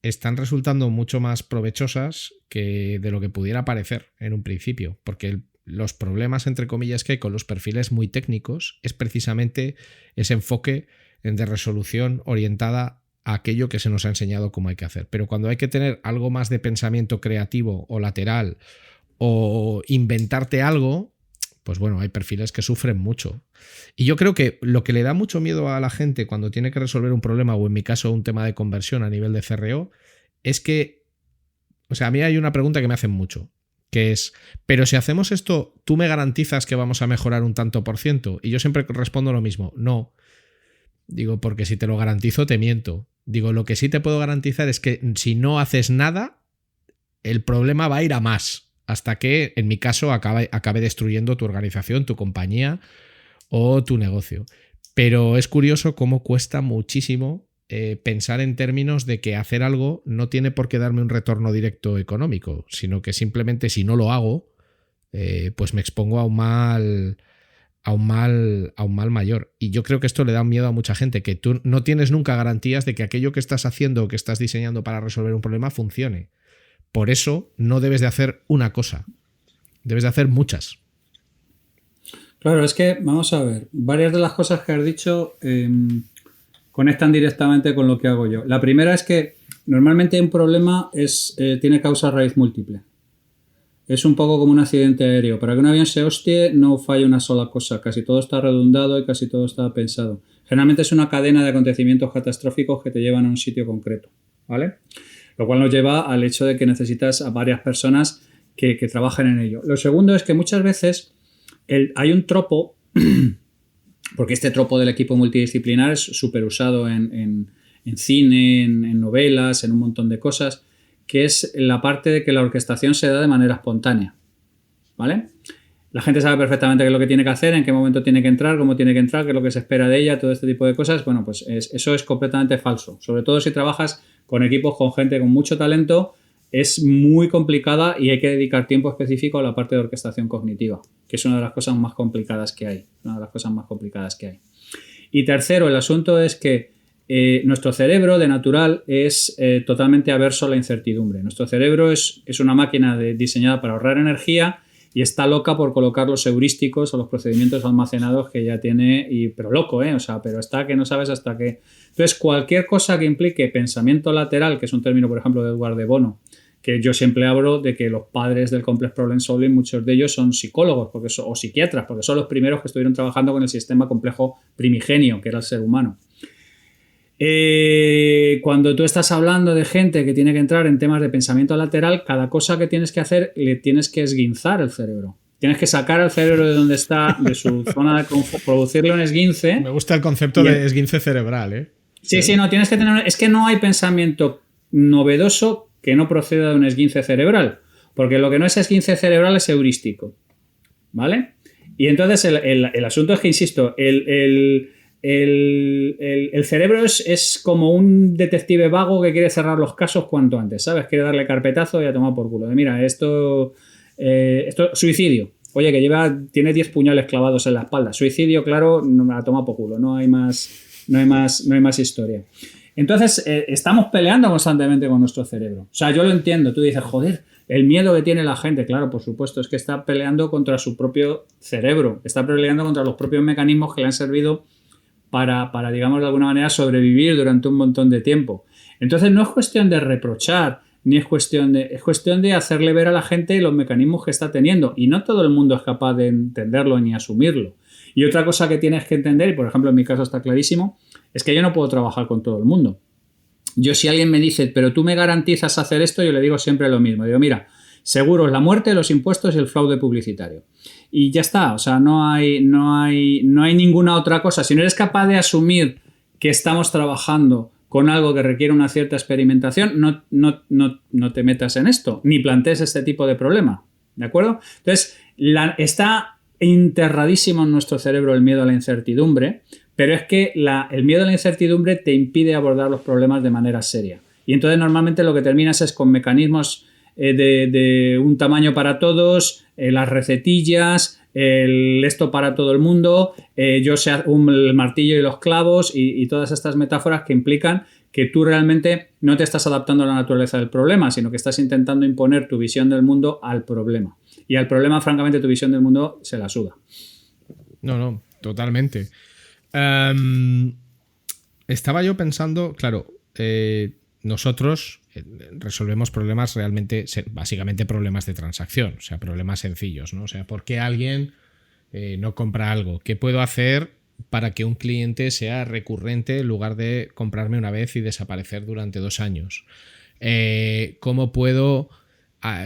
[SPEAKER 1] están resultando mucho más provechosas que de lo que pudiera parecer en un principio, porque los problemas, entre comillas, que hay con los perfiles muy técnicos es precisamente ese enfoque de resolución orientada a aquello que se nos ha enseñado cómo hay que hacer. Pero cuando hay que tener algo más de pensamiento creativo o lateral o inventarte algo, pues bueno, hay perfiles que sufren mucho. Y yo creo que lo que le da mucho miedo a la gente cuando tiene que resolver un problema, o en mi caso un tema de conversión a nivel de CRO, es que, o sea, a mí hay una pregunta que me hacen mucho, que es, pero si hacemos esto, ¿tú me garantizas que vamos a mejorar un tanto por ciento? Y yo siempre respondo lo mismo, no. Digo, porque si te lo garantizo, te miento. Digo, lo que sí te puedo garantizar es que si no haces nada, el problema va a ir a más, hasta que, en mi caso, acabe destruyendo tu organización, tu compañía o tu negocio. Pero es curioso cómo cuesta muchísimo pensar en términos de que hacer algo no tiene por qué darme un retorno directo económico, sino que simplemente si no lo hago, pues me expongo a un mal mayor. Y yo creo que esto le da miedo a mucha gente, que tú no tienes nunca garantías de que aquello que estás haciendo o que estás diseñando para resolver un problema funcione. Por eso no debes de hacer una cosa, debes de hacer muchas.
[SPEAKER 2] Claro, es que, vamos a ver, varias de las cosas que has dicho conectan directamente con lo que hago yo. La primera es que normalmente un problema tiene causa raíz múltiple. Es un poco como un accidente aéreo. Para que un avión se hostie no falla una sola cosa. Casi todo está redundado y casi todo está pensado. Generalmente es una cadena de acontecimientos catastróficos que te llevan a un sitio concreto, ¿vale? Lo cual nos lleva al hecho de que necesitas a varias personas que trabajen en ello. Lo segundo es que muchas veces hay un tropo, porque este tropo del equipo multidisciplinar es súper usado en cine, en novelas, en un montón de cosas, que es la parte de que la orquestación se da de manera espontánea, ¿vale? La gente sabe perfectamente qué es lo que tiene que hacer, en qué momento tiene que entrar, cómo tiene que entrar, qué es lo que se espera de ella, todo este tipo de cosas. Bueno, pues eso es completamente falso. Sobre todo si trabajas con equipos, con gente con mucho talento, es muy complicada y hay que dedicar tiempo específico a la parte de orquestación cognitiva, que es una de las cosas más complicadas que hay. Y tercero, el asunto es que nuestro cerebro de natural es totalmente averso a la incertidumbre. Nuestro cerebro es una máquina diseñada para ahorrar energía y está loca por colocar los heurísticos o los procedimientos almacenados que ya tiene, pero loco, ¿eh? O sea, pero está que no sabes hasta qué. Entonces, cualquier cosa que implique pensamiento lateral, que es un término, por ejemplo, de Edward de Bono, que yo siempre hablo de que los padres del Complex Problem Solving, muchos de ellos son psicólogos o psiquiatras, porque son los primeros que estuvieron trabajando con el sistema complejo primigenio, que era el ser humano. Cuando tú estás hablando de gente que tiene que entrar en temas de pensamiento lateral, cada cosa que tienes que hacer le tienes que esguinzar el cerebro. Tienes que sacar al cerebro de donde está, de su zona de confort, producirle un esguince.
[SPEAKER 1] Me gusta el concepto de esguince cerebral, ¿eh?
[SPEAKER 2] Sí, no, tienes que tener... Es que no hay pensamiento novedoso que no proceda de un esguince cerebral, porque lo que no es esguince cerebral es heurístico, ¿vale? Y entonces el asunto es que, insisto, el cerebro es como un detective vago que quiere cerrar los casos cuanto antes, ¿sabes? Quiere darle carpetazo y a tomar por culo. Mira, esto suicidio. Oye, que tiene 10 puñales clavados en la espalda. Suicidio, claro, a tomar por culo. No hay más historia. Entonces, estamos peleando constantemente con nuestro cerebro. O sea, yo lo entiendo. Tú dices, joder, el miedo que tiene la gente. Claro, por supuesto, es que está peleando contra su propio cerebro. Está peleando contra los propios mecanismos que le han servido para, digamos, de alguna manera sobrevivir durante un montón de tiempo. Entonces, no es cuestión de reprochar, ni es cuestión de hacerle ver a la gente los mecanismos que está teniendo. Y no todo el mundo es capaz de entenderlo ni asumirlo. Y otra cosa que tienes que entender, y por ejemplo en mi caso está clarísimo, es que yo no puedo trabajar con todo el mundo. Yo, si alguien me dice, pero tú me garantizas hacer esto, yo le digo siempre lo mismo. Digo, mira, seguro es la muerte, los impuestos y el fraude publicitario. Y ya está, o sea, no hay ninguna otra cosa. Si no eres capaz de asumir que estamos trabajando con algo que requiere una cierta experimentación, no te metas en esto, ni plantees este tipo de problema, ¿de acuerdo? Entonces, está enterradísimo en nuestro cerebro el miedo a la incertidumbre, pero es que el miedo a la incertidumbre te impide abordar los problemas de manera seria. Y entonces normalmente lo que terminas es con mecanismos de un tamaño para todos, las recetillas, esto para todo el mundo, el martillo y los clavos y todas estas metáforas que implican que tú realmente no te estás adaptando a la naturaleza del problema, sino que estás intentando imponer tu visión del mundo al problema. Y al problema, francamente, tu visión del mundo se la suda.
[SPEAKER 1] No, totalmente. Estaba yo pensando, claro, nosotros resolvemos problemas realmente, básicamente problemas de transacción, o sea, problemas sencillos, ¿no? O sea, ¿por qué alguien no compra algo? ¿Qué puedo hacer para que un cliente sea recurrente en lugar de comprarme una vez y desaparecer durante 2 años? ¿Cómo puedo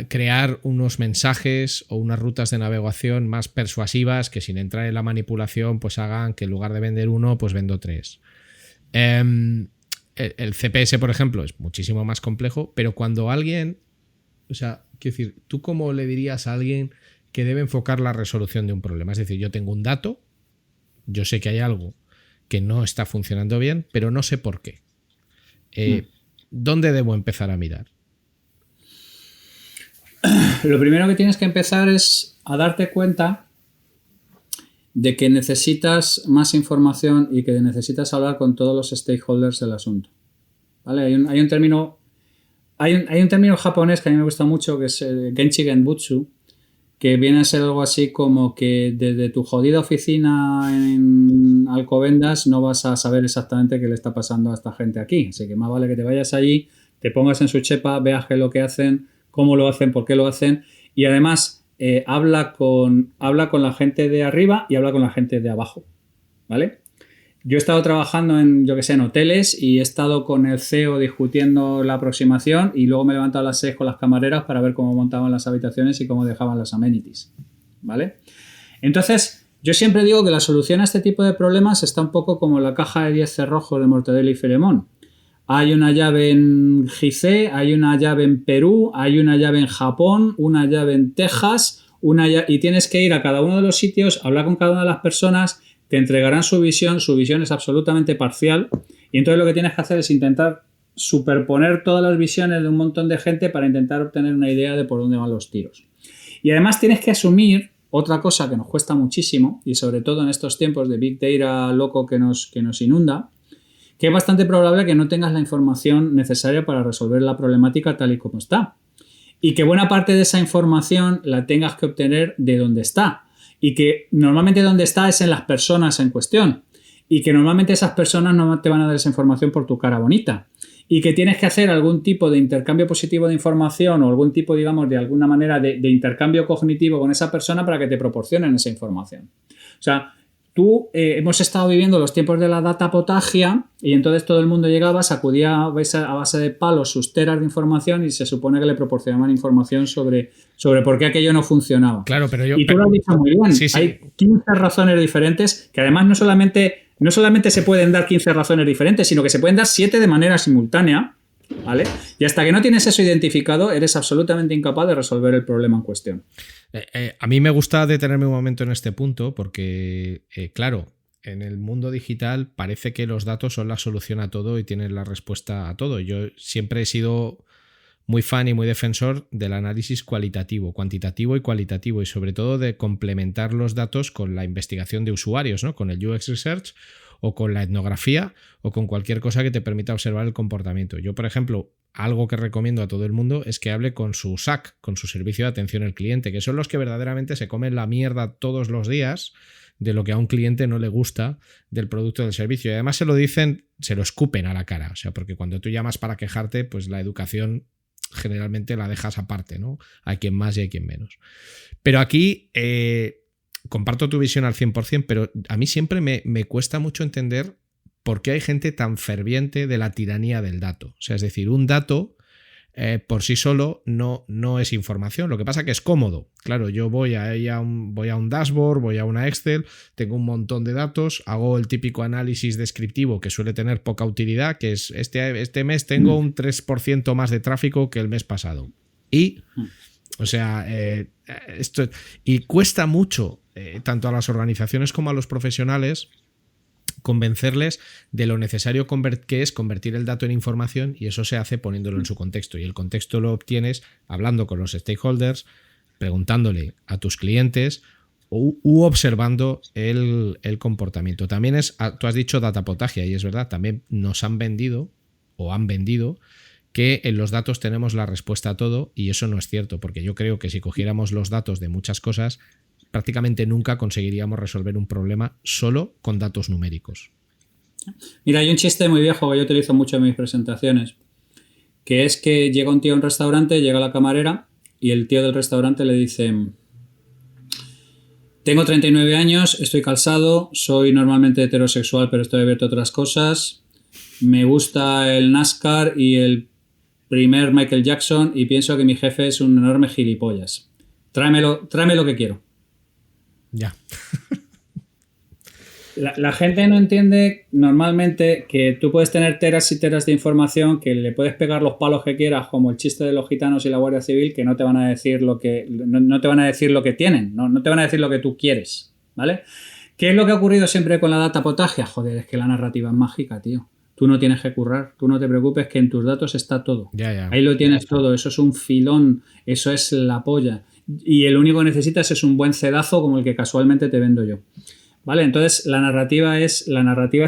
[SPEAKER 1] crear unos mensajes o unas rutas de navegación más persuasivas que, sin entrar en la manipulación, pues hagan que en lugar de vender 1, pues vendo 3? El CPS, por ejemplo, es muchísimo más complejo, pero cuando alguien, o sea, quiero decir, ¿tú cómo le dirías a alguien que debe enfocar la resolución de un problema? Es decir, yo tengo un dato, yo sé que hay algo que no está funcionando bien, pero no sé por qué. ¿Dónde debo empezar a mirar?
[SPEAKER 2] Lo primero que tienes que empezar es a darte cuenta de que necesitas más información y que necesitas hablar con todos los stakeholders del asunto, ¿vale? Hay un término japonés que a mí me gusta mucho, que es Genchi Genbutsu, que viene a ser algo así como que desde tu jodida oficina en Alcobendas no vas a saber exactamente qué le está pasando a esta gente aquí. Así que más vale que te vayas allí, te pongas en su chepa, veas qué es lo que hacen, cómo lo hacen, por qué lo hacen, y además habla con la gente de arriba y habla con la gente de abajo, ¿vale? Yo he estado trabajando en hoteles y he estado con el CEO discutiendo la aproximación y luego me he levantado a las 6 con las camareras para ver cómo montaban las habitaciones y cómo dejaban las amenities, ¿vale? Entonces, yo siempre digo que la solución a este tipo de problemas está un poco como la caja de 10 cerrojos de Mortadelo y Filemón. hay una llave en Gizeh, hay una llave en Perú, hay una llave en Japón, una llave en Texas, y tienes que ir a cada uno de los sitios, hablar con cada una de las personas, te entregarán su visión es absolutamente parcial, y entonces lo que tienes que hacer es intentar superponer todas las visiones de un montón de gente para intentar obtener una idea de por dónde van los tiros. Y además tienes que asumir otra cosa que nos cuesta muchísimo, y sobre todo en estos tiempos de Big Data loco que nos inunda, que es bastante probable que no tengas la información necesaria para resolver la problemática tal y como está. Y que buena parte de esa información la tengas que obtener de donde está. Y que normalmente donde está es en las personas en cuestión. Y que normalmente esas personas no te van a dar esa información por tu cara bonita. Y que tienes que hacer algún tipo de intercambio positivo de información o algún tipo, digamos, de alguna manera de intercambio cognitivo con esa persona para que te proporcionen esa información. O sea, hemos estado viviendo los tiempos de la datapotagia y entonces todo el mundo llegaba, sacudía a base de palos sus teras de información y se supone que le proporcionaban información sobre por qué aquello no funcionaba.
[SPEAKER 1] Claro, pero
[SPEAKER 2] y tú lo has dicho muy bien.
[SPEAKER 1] Sí.
[SPEAKER 2] Hay 15 razones diferentes que además no solamente se pueden dar 15 razones diferentes, sino que se pueden dar 7 de manera simultánea, ¿vale? Y hasta que no tienes eso identificado, eres absolutamente incapaz de resolver el problema en cuestión.
[SPEAKER 1] A mí me gusta detenerme un momento en este punto porque, claro, en el mundo digital parece que los datos son la solución a todo y tienen la respuesta a todo. Yo siempre he sido muy fan y muy defensor del análisis cualitativo, cuantitativo y cualitativo, y sobre todo de complementar los datos con la investigación de usuarios, ¿no? Con el UX Research o con la etnografía o con cualquier cosa que te permita observar el comportamiento. Yo, por ejemplo, algo que recomiendo a todo el mundo es que hable con su SAC, con su servicio de atención al cliente, que son los que verdaderamente se comen la mierda todos los días de lo que a un cliente no le gusta del producto o del servicio. Y además se lo dicen, se lo escupen a la cara. O sea, porque cuando tú llamas para quejarte, pues la educación generalmente la dejas aparte, ¿no? Hay quien más y hay quien menos. Pero aquí comparto tu visión al 100%, pero a mí siempre me cuesta mucho entender por qué hay gente tan ferviente de la tiranía del dato. O sea, es decir, un dato por sí solo no es información. Lo que pasa es que es cómodo. Claro, yo voy a un dashboard, voy a una Excel, tengo un montón de datos, hago el típico análisis descriptivo que suele tener poca utilidad, que es este mes tengo un 3% más de tráfico que el mes pasado. Y, o sea, y cuesta mucho, tanto a las organizaciones como a los profesionales, convencerles de lo necesario que es convertir el dato en información, y eso se hace poniéndolo en su contexto, y el contexto lo obtienes hablando con los stakeholders, preguntándole a tus clientes u observando el comportamiento. También tú has dicho datapotagia, y es verdad, también nos han vendido que en los datos tenemos la respuesta a todo, y eso no es cierto, porque yo creo que si cogiéramos los datos de muchas cosas, prácticamente nunca conseguiríamos resolver un problema solo con datos numéricos.
[SPEAKER 2] Mira, hay un chiste muy viejo que yo utilizo mucho en mis presentaciones, que es que llega un tío a un restaurante, llega la camarera y el tío del restaurante le dice: tengo 39 años, estoy casado, soy normalmente heterosexual, pero estoy abierto a otras cosas, me gusta el NASCAR y el primer Michael Jackson y pienso que mi jefe es un enorme gilipollas. Tráeme lo que quiero.
[SPEAKER 1] Ya.
[SPEAKER 2] La gente no entiende normalmente que tú puedes tener teras y teras de información, que le puedes pegar los palos que quieras, como el chiste de los gitanos y la Guardia Civil, que no te van a decir lo que no te van a decir lo que tienen, no te van a decir lo que tú quieres, ¿vale? ¿Qué es lo que ha ocurrido siempre con la datapotagia? Joder, es que la narrativa es mágica, tío. Tú no tienes que currar, tú no te preocupes, que en tus datos está todo.
[SPEAKER 1] Ya.
[SPEAKER 2] Ahí lo tienes todo, eso es un filón, eso es la polla. Y el único que necesitas es un buen cedazo como el que casualmente te vendo yo. ¿Vale? Entonces la narrativa es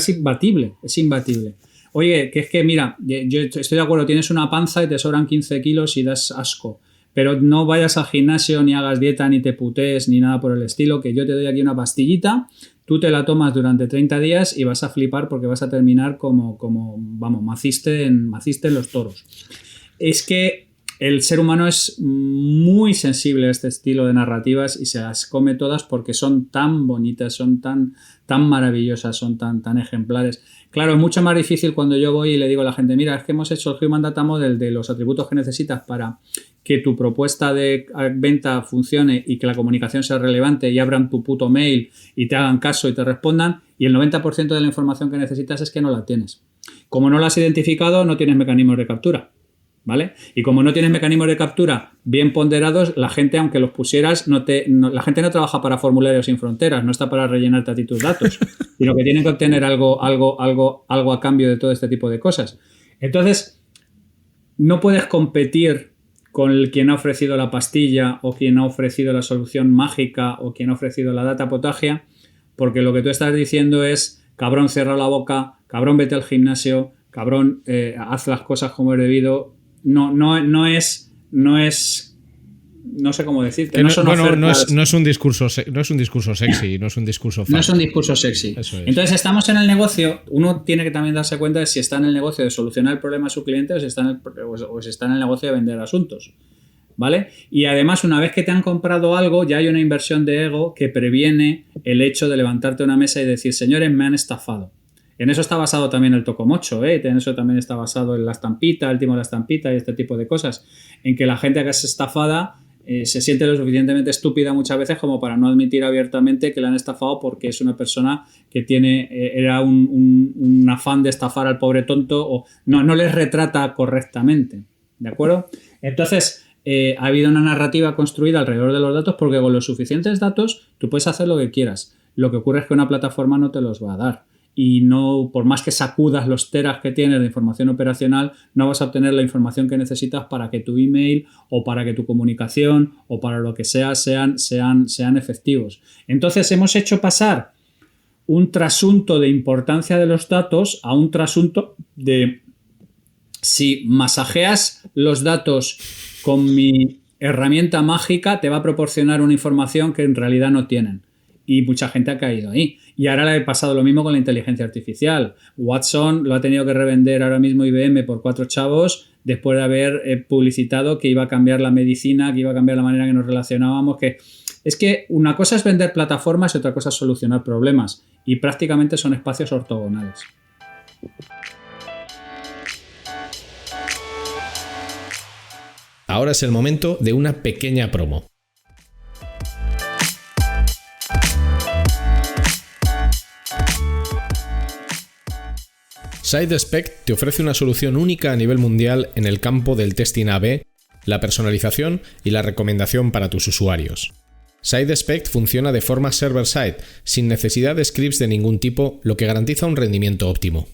[SPEAKER 2] imbatible, es imbatible. Oye, que es que mira, yo estoy de acuerdo, tienes una panza y te sobran 15 kilos y das asco, pero no vayas al gimnasio, ni hagas dieta, ni te putees, ni nada por el estilo, que yo te doy aquí una pastillita, tú te la tomas durante 30 días y vas a flipar porque vas a terminar como vamos, maciste en los toros. Es que el ser humano es muy sensible a este estilo de narrativas y se las come todas porque son tan bonitas, son tan maravillosas, son tan ejemplares. Claro, es mucho más difícil cuando yo voy y le digo a la gente: mira, es que hemos hecho el Human Data Model de los atributos que necesitas para que tu propuesta de venta funcione y que la comunicación sea relevante, y abran tu puto mail y te hagan caso y te respondan, y el 90% de la información que necesitas es que no la tienes. Como no lo has identificado, no tienes mecanismos de captura, ¿vale? Y como no tienes mecanismos de captura bien ponderados, la gente, aunque los pusieras, la gente no trabaja para Formularios Sin Fronteras, no está para rellenarte a ti tus datos, sino que tienen que obtener algo a cambio de todo este tipo de cosas. Entonces, no puedes competir con quien ha ofrecido la pastilla o quien ha ofrecido la solución mágica o quien ha ofrecido la data potagia, porque lo que tú estás diciendo es: cabrón, cierra la boca, cabrón, vete al gimnasio, cabrón, haz las cosas como es debido. No sé cómo decirte.
[SPEAKER 1] No es un discurso sexy, no es un discurso falso.
[SPEAKER 2] No es un discurso sexy.
[SPEAKER 1] Eso es.
[SPEAKER 2] Entonces, estamos en el negocio. Uno tiene que también darse cuenta de si está en el negocio de solucionar el problema a su cliente o si está en el negocio de vender asuntos, ¿vale? Y además, una vez que te han comprado algo, ya hay una inversión de ego que previene el hecho de levantarte a una mesa y decir: señores, me han estafado. En eso está basado también el Tocomocho, en eso también está basado en la estampita, el timo de la estampita y este tipo de cosas, en que la gente que es estafada se siente lo suficientemente estúpida muchas veces como para no admitir abiertamente que le han estafado, porque es una persona que era un afán de estafar al pobre tonto, o no les retrata correctamente, ¿de acuerdo? Entonces, ha habido una narrativa construida alrededor de los datos, porque con los suficientes datos tú puedes hacer lo que quieras. Lo que ocurre es que una plataforma no te los va a dar. Y no, por más que sacudas los teras que tienes de información operacional, no vas a obtener la información que necesitas para que tu email o para que tu comunicación o para lo que sea sean efectivos. Entonces, hemos hecho pasar un trasunto de importancia de los datos a un trasunto de: si masajeas los datos con mi herramienta mágica, te va a proporcionar una información que en realidad no tienen. Y mucha gente ha caído ahí. Y ahora le ha pasado lo mismo con la inteligencia artificial. Watson lo ha tenido que revender ahora mismo IBM por 4 chavos después de haber publicitado que iba a cambiar la medicina, que iba a cambiar la manera que nos relacionábamos. Es que una cosa es vender plataformas y otra cosa es solucionar problemas. Y prácticamente son espacios ortogonales.
[SPEAKER 1] Ahora es el momento de una pequeña promo. SideSpect te ofrece una solución única a nivel mundial en el campo del testing A/B, la personalización y la recomendación para tus usuarios. SideSpect funciona de forma server-side, sin necesidad de scripts de ningún tipo, lo que garantiza un rendimiento óptimo.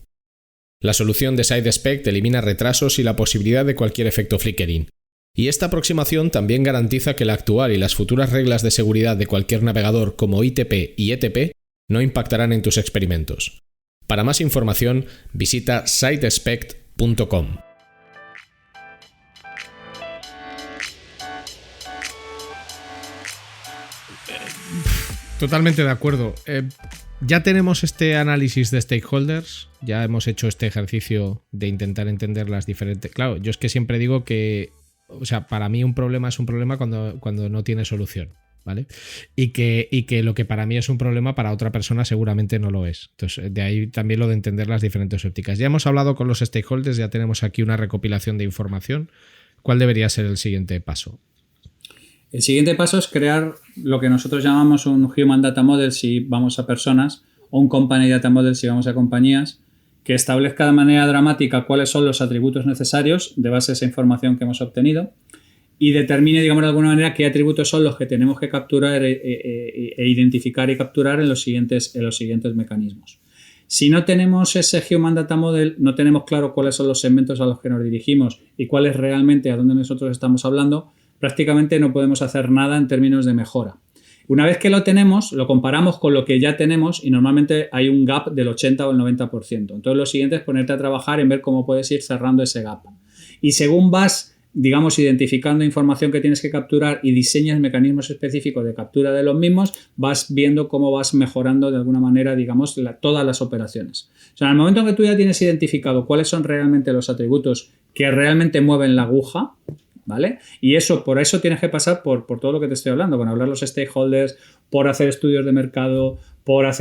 [SPEAKER 1] La solución de SideSpect elimina retrasos y la posibilidad de cualquier efecto flickering. Y esta aproximación también garantiza que la actual y las futuras reglas de seguridad de cualquier navegador como ITP y ETP no impactarán en tus experimentos. Para más información, visita sidespect.com. Totalmente de acuerdo. Ya tenemos este análisis de stakeholders, ya hemos hecho este ejercicio de intentar entender las diferentes... Claro, yo es que siempre digo que, o sea, para mí un problema es un problema cuando no tiene solución, ¿vale? Y que lo que para mí es un problema, para otra persona seguramente no lo es. Entonces, de ahí también lo de entender las diferentes ópticas. Ya hemos hablado con los stakeholders, ya tenemos aquí una recopilación de información. ¿Cuál debería ser el siguiente paso?
[SPEAKER 2] El siguiente paso es crear lo que nosotros llamamos un Human Data Model si vamos a personas, o un Company Data Model si vamos a compañías, que establezca de manera dramática cuáles son los atributos necesarios de base a esa información que hemos obtenido y determine, digamos, de alguna manera qué atributos son los que tenemos que capturar e identificar y capturar en los siguientes mecanismos. Si no tenemos ese Human Data Model, no tenemos claro cuáles son los segmentos a los que nos dirigimos y cuál es realmente a dónde nosotros estamos hablando, prácticamente no podemos hacer nada en términos de mejora. Una vez que lo tenemos, lo comparamos con lo que ya tenemos y normalmente hay un gap del 80 o el 90%. Entonces lo siguiente es ponerte a trabajar en ver cómo puedes ir cerrando ese gap. Y según vas, digamos, identificando información que tienes que capturar y diseñas mecanismos específicos de captura de los mismos, vas viendo cómo vas mejorando de alguna manera, digamos, todas las operaciones. O sea, en el momento en que tú ya tienes identificado cuáles son realmente los atributos que realmente mueven la aguja, ¿vale? Y por eso tienes que pasar por todo lo que te estoy hablando, con hablar los stakeholders, por hacer estudios de mercado,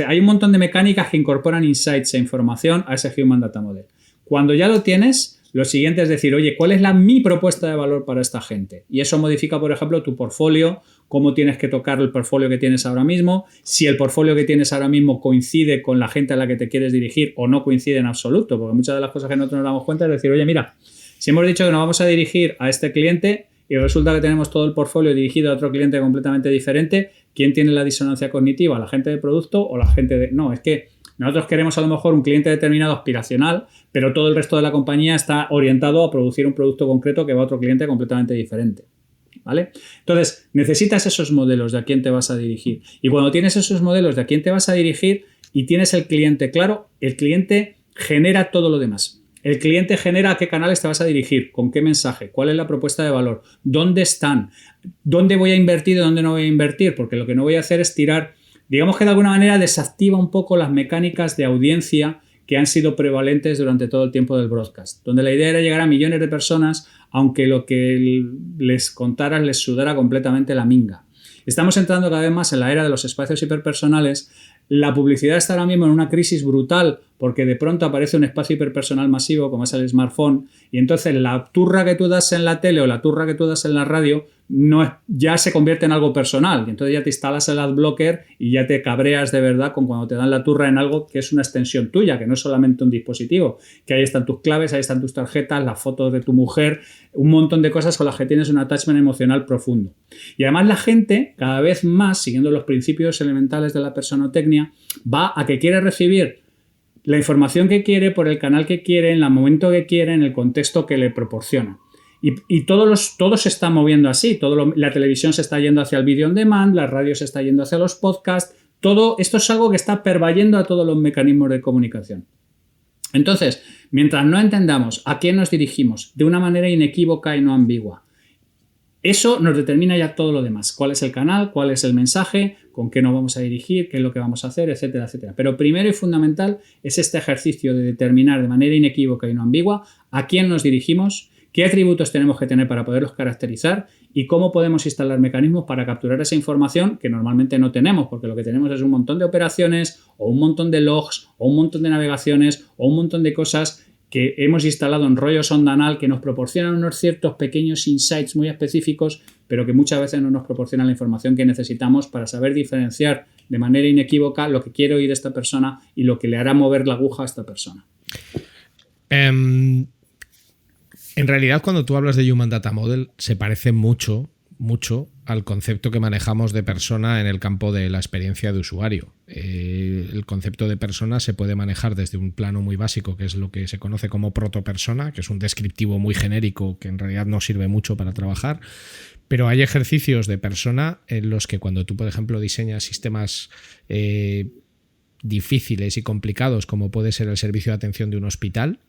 [SPEAKER 2] hay un montón de mecánicas que incorporan insights e información a ese Human Data Model. Cuando ya lo tienes, lo siguiente es decir, oye, ¿cuál es mi propuesta de valor para esta gente? Y eso modifica, por ejemplo, tu portfolio, cómo tienes que tocar el portfolio que tienes ahora mismo, si el portfolio que tienes ahora mismo coincide con la gente a la que te quieres dirigir o no coincide en absoluto, porque muchas de las cosas que nosotros nos damos cuenta es decir, oye, mira, si hemos dicho que nos vamos a dirigir a este cliente y resulta que tenemos todo el portfolio dirigido a otro cliente completamente diferente, ¿quién tiene la disonancia cognitiva? ¿La gente de producto o la gente de...? No, es que nosotros queremos a lo mejor un cliente determinado aspiracional, pero todo el resto de la compañía está orientado a producir un producto concreto que va a otro cliente completamente diferente. ¿Vale? Entonces, necesitas esos modelos de a quién te vas a dirigir. Y cuando tienes esos modelos de a quién te vas a dirigir y tienes el cliente claro, el cliente genera todo lo demás. El cliente genera a qué canales te vas a dirigir, con qué mensaje, cuál es la propuesta de valor, dónde están, dónde voy a invertir y dónde no voy a invertir, porque lo que no voy a hacer es tirar, digamos que de alguna manera desactiva un poco las mecánicas de audiencia que han sido prevalentes durante todo el tiempo del broadcast, donde la idea era llegar a millones de personas, aunque lo que les contaras les sudara completamente la minga. Estamos entrando cada vez más en la era de los espacios hiperpersonales. La publicidad está ahora mismo en una crisis brutal porque de pronto aparece un espacio hiperpersonal masivo como es el smartphone y entonces la turra que tú das en la tele o la turra que tú das en la radio ya se convierte en algo personal y entonces ya te instalas el adblocker y ya te cabreas de verdad con cuando te dan la turra en algo que es una extensión tuya, que no es solamente un dispositivo, que ahí están tus claves, ahí están tus tarjetas, las fotos de tu mujer, un montón de cosas con las que tienes un attachment emocional profundo. Y además la gente cada vez más, siguiendo los principios elementales de la personotecnia, va a que quiere recibir la información que quiere por el canal que quiere, en el momento que quiere, en el contexto que le proporciona. Y todo se está moviendo así. La televisión se está yendo hacia el video on demand, la radio se está yendo hacia los podcasts. Todo esto es algo que está pervadiendo a todos los mecanismos de comunicación. Entonces, mientras no entendamos a quién nos dirigimos de una manera inequívoca y no ambigua, eso nos determina ya todo lo demás. ¿Cuál es el canal? ¿Cuál es el mensaje? ¿Con qué nos vamos a dirigir? ¿Qué es lo que vamos a hacer? Etcétera, etcétera. Pero primero y fundamental es este ejercicio de determinar de manera inequívoca y no ambigua a quién nos dirigimos, qué atributos tenemos que tener para poderlos caracterizar y cómo podemos instalar mecanismos para capturar esa información que normalmente no tenemos, porque lo que tenemos es un montón de operaciones o un montón de logs o un montón de navegaciones o un montón de cosas que hemos instalado en rollo sondanal que nos proporcionan unos ciertos pequeños insights muy específicos, pero que muchas veces no nos proporcionan la información que necesitamos para saber diferenciar de manera inequívoca lo que quiere oír esta persona y lo que le hará mover la aguja a esta persona.
[SPEAKER 1] En realidad, cuando tú hablas de Human Data Model, se parece mucho al concepto que manejamos de persona en el campo de la experiencia de usuario. El concepto de persona se puede manejar desde un plano muy básico, que es lo que se conoce como protopersona, que es un descriptivo muy genérico que en realidad no sirve mucho para trabajar, pero hay ejercicios de persona en los que cuando tú, por ejemplo, diseñas sistemas difíciles y complicados, como puede ser el servicio de atención de un hospital,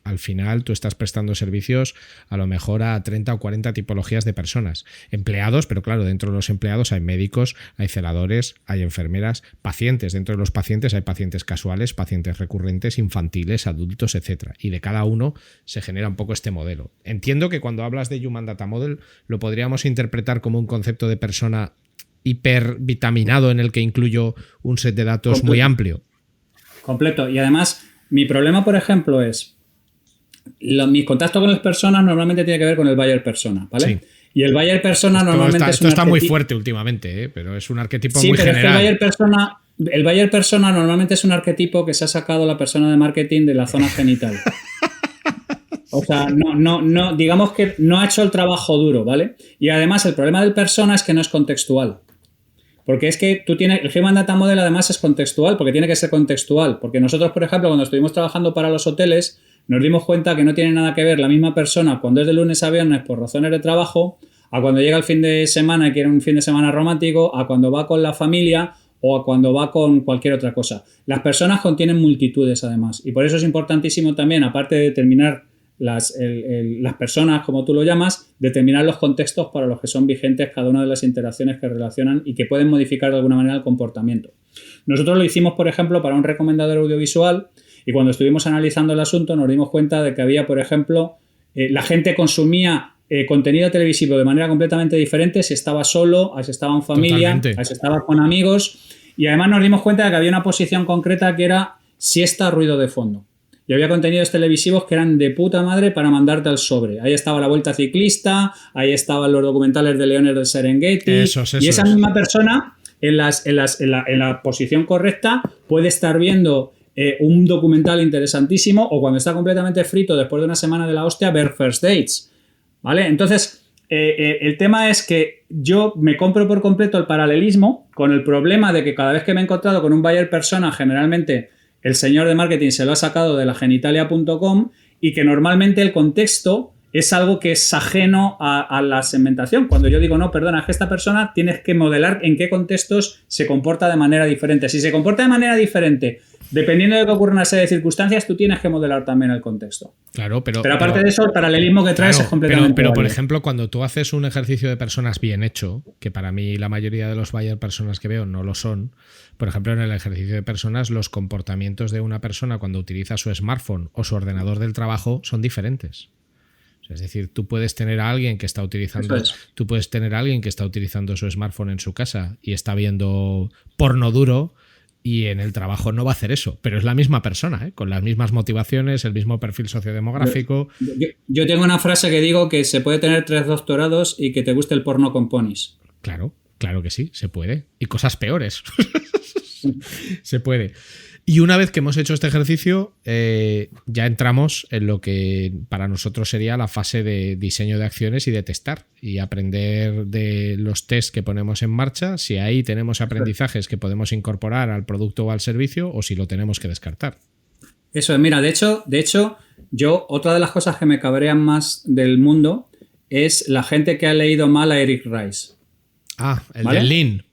[SPEAKER 1] al final tú estás prestando servicios a lo mejor a 30 o 40 tipologías de personas. Empleados, pero claro, dentro de los empleados hay médicos, hay celadores, hay enfermeras, pacientes. Dentro de los pacientes hay pacientes casuales, pacientes recurrentes, infantiles, adultos, etc. Y de cada uno se genera un poco este modelo. Entiendo que cuando hablas de Human Data Model lo podríamos interpretar como un concepto de persona hipervitaminado en el que incluyo un set de datos muy amplio.
[SPEAKER 2] Completo. Y además, mi problema, por ejemplo, es mis contactos con las personas normalmente tiene que ver con el buyer persona, ¿vale? Sí. Y el buyer persona normalmente es un
[SPEAKER 1] arquetipo... está muy fuerte últimamente, pero es un arquetipo muy
[SPEAKER 2] general. Sí, pero el buyer persona normalmente es un arquetipo que se ha sacado la persona de marketing de la zona genital. O sea, no, digamos que no ha hecho el trabajo duro, ¿vale? Y además el problema del persona es que no es contextual. Porque es que el Human Data Model además es contextual, porque tiene que ser contextual. Porque nosotros, por ejemplo, cuando estuvimos trabajando para los hoteles, nos dimos cuenta que no tiene nada que ver la misma persona cuando es de lunes a viernes por razones de trabajo, a cuando llega el fin de semana y quiere un fin de semana romántico, a cuando va con la familia o a cuando va con cualquier otra cosa. Las personas contienen multitudes además y por eso es importantísimo también, aparte de determinar las personas, como tú lo llamas, determinar los contextos para los que son vigentes cada una de las interacciones que relacionan y que pueden modificar de alguna manera el comportamiento. Nosotros lo hicimos, por ejemplo, para un recomendador audiovisual. Y cuando estuvimos analizando el asunto nos dimos cuenta de que había, por ejemplo, la gente consumía contenido televisivo de manera completamente diferente si estaba solo, si estaba en familia, si estaba con amigos. Y además nos dimos cuenta de que había una posición concreta que era siesta, ruido de fondo. y había contenidos televisivos que eran de puta madre para mandarte al sobre. Ahí estaba la Vuelta Ciclista, ahí estaban los documentales de leones del Serengeti. Y esa misma persona, en la posición correcta, puede estar viendo un documental interesantísimo, o cuando está completamente frito después de una semana de la hostia, ver First Dates. ¿Vale? Entonces, el tema es que yo me compro por completo el paralelismo, con el problema de que cada vez que me he encontrado con un buyer persona, generalmente el señor de marketing se lo ha sacado de la genitalia.com, y que normalmente el contexto es algo que es ajeno a la segmentación. Cuando yo digo, no, perdona, es que esta persona tienes que modelar en qué contextos se comporta de manera diferente. Si se comporta de manera diferente, dependiendo de que ocurra una serie de circunstancias, tú tienes que modelar también el contexto.
[SPEAKER 1] Claro, pero
[SPEAKER 2] aparte de eso, el paralelismo que traes es completamente
[SPEAKER 1] Pero por
[SPEAKER 2] válido.
[SPEAKER 1] ejemplo, cuando tú haces un ejercicio de personas bien hecho, que para mí la mayoría de los buyer personas que veo no lo son, por ejemplo, en el ejercicio de personas, los comportamientos de una persona cuando utiliza su smartphone o su ordenador del trabajo son diferentes. Es decir, tú puedes tener a alguien que está utilizando, su smartphone en su casa y está viendo porno duro, y en el trabajo no va a hacer eso, pero es la misma persona, con las mismas motivaciones, el mismo perfil sociodemográfico.
[SPEAKER 2] Yo tengo una frase que digo que se puede tener 3 doctorados y que te guste el porno con ponis.
[SPEAKER 1] Claro que sí, se puede. Y cosas peores. Se puede. Y una vez que hemos hecho este ejercicio, ya entramos en lo que para nosotros sería la fase de diseño de acciones y de testar y aprender de los tests que ponemos en marcha, si ahí tenemos aprendizajes que podemos incorporar al producto o al servicio, o si lo tenemos que descartar.
[SPEAKER 2] Eso es, mira, de hecho, yo, otra de las cosas que me cabrean más del mundo es la gente que ha leído mal a Eric Rice.
[SPEAKER 1] ¿Vale? Del Lean.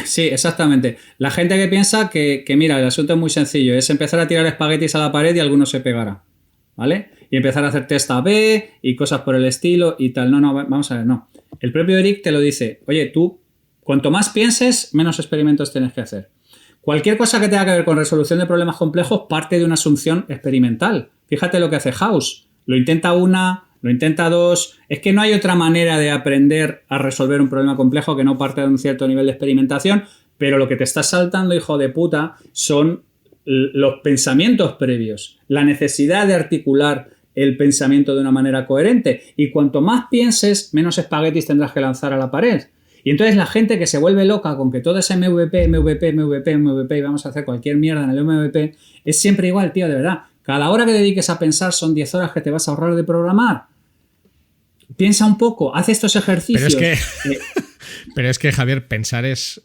[SPEAKER 2] Sí, exactamente. La gente que piensa que mira, el asunto es muy sencillo, es empezar a tirar espaguetis a la pared y alguno se pegará, ¿vale? Y empezar a hacer test A/B y cosas por el estilo y tal. No, vamos a ver, no. El propio Eric te lo dice, oye, tú, cuanto más pienses, menos experimentos tienes que hacer. Cualquier cosa que tenga que ver con resolución de problemas complejos parte de una asunción experimental. Fíjate lo que hace House. Lo intenta una, lo intenta dos. Es que no hay otra manera de aprender a resolver un problema complejo que no parte de un cierto nivel de experimentación, pero lo que te estás saltando, hijo de puta, son los pensamientos previos, la necesidad de articular el pensamiento de una manera coherente. Y cuanto más pienses, menos espaguetis tendrás que lanzar a la pared. Y entonces la gente que se vuelve loca con que todo es MVP, y vamos a hacer cualquier mierda en el MVP, es siempre igual, tío, de verdad. Cada hora que dediques a pensar son 10 horas que te vas a ahorrar de programar. Piensa un poco, haz estos ejercicios.
[SPEAKER 1] Pero es que Javier, pensar es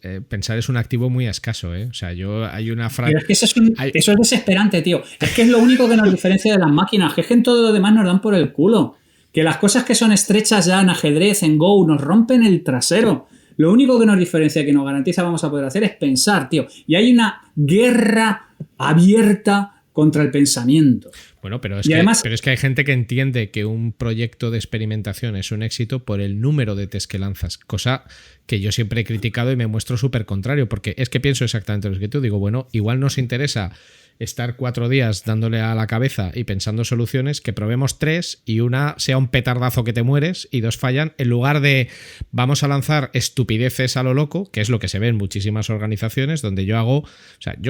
[SPEAKER 1] un activo muy escaso, ¿eh? O sea, hay una frase...
[SPEAKER 2] Pero es que eso es desesperante, tío. Es que es lo único que nos diferencia de las máquinas, que es que en todo lo demás nos dan por el culo. Que las cosas que son estrechas ya en ajedrez, en Go, nos rompen el trasero. Lo único que nos diferencia y que nos garantiza vamos a poder hacer es pensar, tío. Y hay una guerra abierta contra el pensamiento.
[SPEAKER 1] Bueno, pero es que hay gente que entiende que un proyecto de experimentación es un éxito por el número de test que lanzas, cosa que yo siempre he criticado y me muestro súper contrario, porque es que pienso exactamente lo que tú digo. Bueno, igual nos interesa estar 4 días dándole a la cabeza y pensando soluciones, que probemos 3 y una sea un petardazo que te mueres y 2 fallan, en lugar de vamos a lanzar estupideces a lo loco, que es lo que se ve en muchísimas organizaciones, donde yo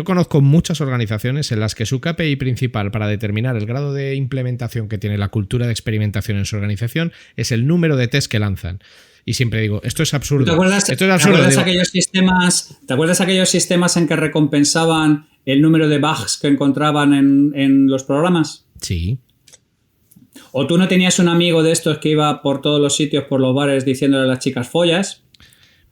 [SPEAKER 1] conozco muchas organizaciones en las que su KPI principal para determinar el grado de implementación que tiene la cultura de experimentación en su organización es el número de test que lanzan. Y siempre digo, esto es absurdo.
[SPEAKER 2] ¿Te acuerdas aquellos sistemas en que recompensaban el número de bugs que encontraban en los programas?
[SPEAKER 1] Sí.
[SPEAKER 2] ¿O tú no tenías un amigo de estos que iba por todos los sitios, por los bares, diciéndole a las chicas follas?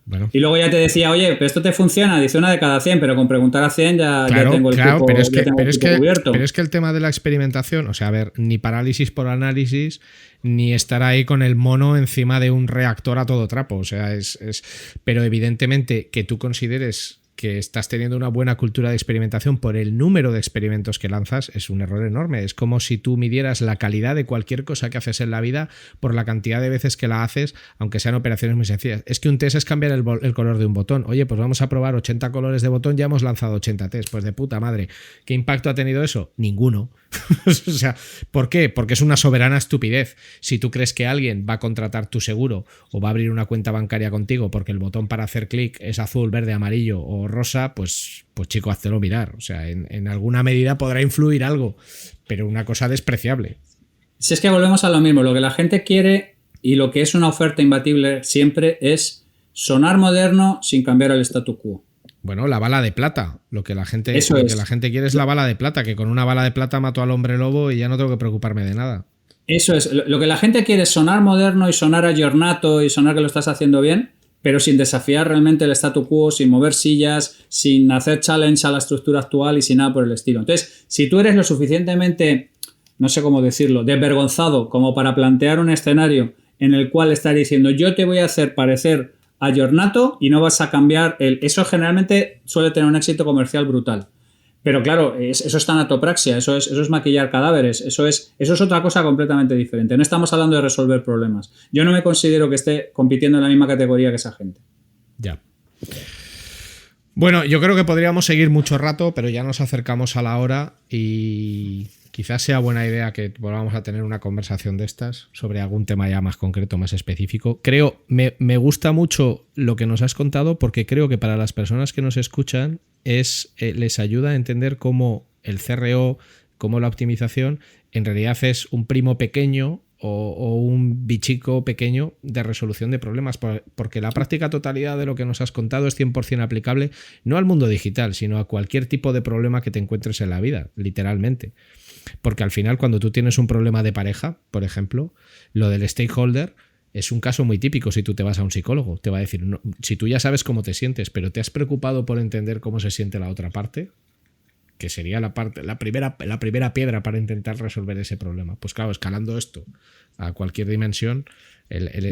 [SPEAKER 2] Bueno. Y luego ya te decía, oye, pero esto te funciona, dice 1 de cada 100, pero con preguntar a 100 ya tengo el cupo cubierto.
[SPEAKER 1] Pero es que el tema de la experimentación, o sea, a ver, ni parálisis por análisis, ni estar ahí con el mono encima de un reactor a todo trapo, o sea, pero evidentemente que tú consideres que estás teniendo una buena cultura de experimentación por el número de experimentos que lanzas es un error enorme. Es como si tú midieras la calidad de cualquier cosa que haces en la vida por la cantidad de veces que la haces, aunque sean operaciones muy sencillas. Es que un test es cambiar el color de un botón. Oye, pues vamos a probar 80 colores de botón, ya hemos lanzado 80 tests. Pues de puta madre. ¿Qué impacto ha tenido eso? Ninguno. O sea, ¿por qué? Porque es una soberana estupidez. Si tú crees que alguien va a contratar tu seguro o va a abrir una cuenta bancaria contigo porque el botón para hacer clic es azul, verde, amarillo o rosa, pues chico, háztelo mirar. O sea, en alguna medida podrá influir algo, pero una cosa despreciable.
[SPEAKER 2] Si es que volvemos a lo mismo, lo que la gente quiere y lo que es una oferta imbatible siempre es sonar moderno sin cambiar el statu quo.
[SPEAKER 1] Bueno, la bala de plata. Lo que la gente quiere es la bala de plata, que con una bala de plata mato al hombre lobo y ya no tengo que preocuparme de nada.
[SPEAKER 2] Eso es. Lo que la gente quiere es sonar moderno y sonar ayornato y sonar que lo estás haciendo bien, pero sin desafiar realmente el statu quo, sin mover sillas, sin hacer challenge a la estructura actual y sin nada por el estilo. Entonces, si tú eres lo suficientemente, no sé cómo decirlo, desvergonzado como para plantear un escenario en el cual estás diciendo yo te voy a hacer parecer ayornato y no vas a cambiar eso generalmente suele tener un éxito comercial brutal. Pero claro, eso es tanatopraxia, eso es maquillar cadáveres, eso es otra cosa completamente diferente. No estamos hablando de resolver problemas. Yo no me considero que esté compitiendo en la misma categoría que esa gente.
[SPEAKER 1] Ya. Bueno, yo creo que podríamos seguir mucho rato, pero ya nos acercamos a la hora y quizás sea buena idea que volvamos a tener una conversación de estas sobre algún tema ya más concreto, más específico. Me gusta mucho lo que nos has contado porque creo que para las personas que nos escuchan les ayuda a entender cómo el CRO, cómo la optimización en realidad es un primo pequeño o un bichico pequeño de resolución de problemas, porque la práctica totalidad de lo que nos has contado es 100% aplicable no al mundo digital, sino a cualquier tipo de problema que te encuentres en la vida, literalmente. Porque al final, cuando tú tienes un problema de pareja, por ejemplo, lo del stakeholder es un caso muy típico. Si tú te vas a un psicólogo, te va a decir, no, si tú ya sabes cómo te sientes, pero te has preocupado por entender cómo se siente la otra parte, que sería la primera piedra para intentar resolver ese problema. Pues claro, escalando esto a cualquier dimensión.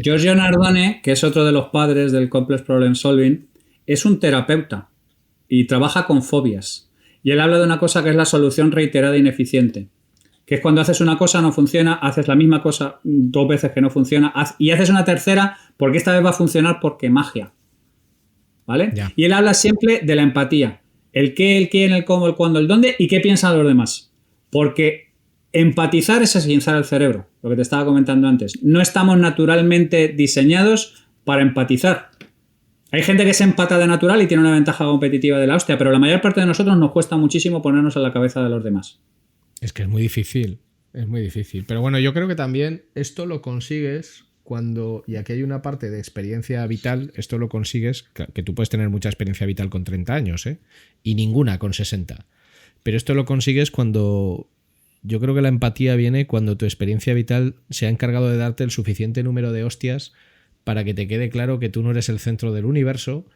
[SPEAKER 2] Giorgio Nardone, que es otro de los padres del Complex Problem Solving, es un terapeuta y trabaja con fobias. Y él habla de una cosa que es la solución reiterada e ineficiente. Que es cuando haces una cosa, no funciona, haces la misma cosa 2 veces que no funciona, y haces una tercera porque esta vez va a funcionar porque magia. ¿Vale?
[SPEAKER 1] Ya.
[SPEAKER 2] Y él habla siempre de la empatía. El qué, el quién, el cómo, el cuándo, el dónde y qué piensan los demás. Porque empatizar es esguinzar el cerebro, lo que te estaba comentando antes. No estamos naturalmente diseñados para empatizar. Hay gente que se empata de natural y tiene una ventaja competitiva de la hostia, pero la mayor parte de nosotros nos cuesta muchísimo ponernos en la cabeza de los demás.
[SPEAKER 1] Es que es muy difícil, Pero bueno, yo creo que también esto lo consigues cuando, y aquí hay una parte de experiencia vital, esto lo consigues, que tú puedes tener mucha experiencia vital con 30 años, y ninguna con 60. Pero esto lo consigues cuando, yo creo que la empatía viene cuando tu experiencia vital se ha encargado de darte el suficiente número de hostias para que te quede claro que tú no eres el centro del universo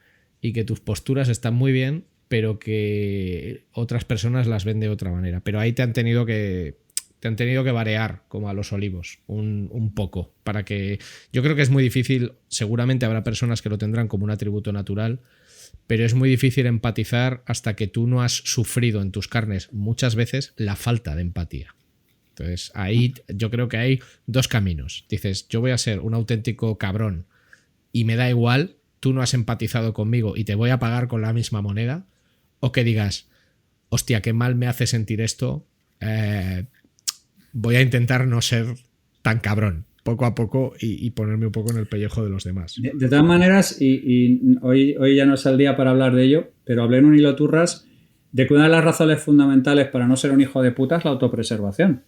[SPEAKER 1] y que tus posturas están muy bien, pero que otras personas las ven de otra manera. Pero ahí te han tenido que variar como a los olivos un poco, para que... Yo creo que es muy difícil, seguramente habrá personas que lo tendrán como un atributo natural, pero es muy difícil empatizar hasta que tú no has sufrido en tus carnes muchas veces la falta de empatía. Entonces ahí yo creo que hay 2 caminos. Dices, yo voy a ser un auténtico cabrón y me da igual, tú no has empatizado conmigo y te voy a pagar con la misma moneda, o que digas, hostia, qué mal me hace sentir esto, voy a intentar no ser tan cabrón poco a poco y ponerme un poco en el pellejo de los demás.
[SPEAKER 2] De todas maneras, y hoy ya no es el día para hablar de ello, pero hablé en un hilo turras de que una de las razones fundamentales para no ser un hijo de puta es la autopreservación.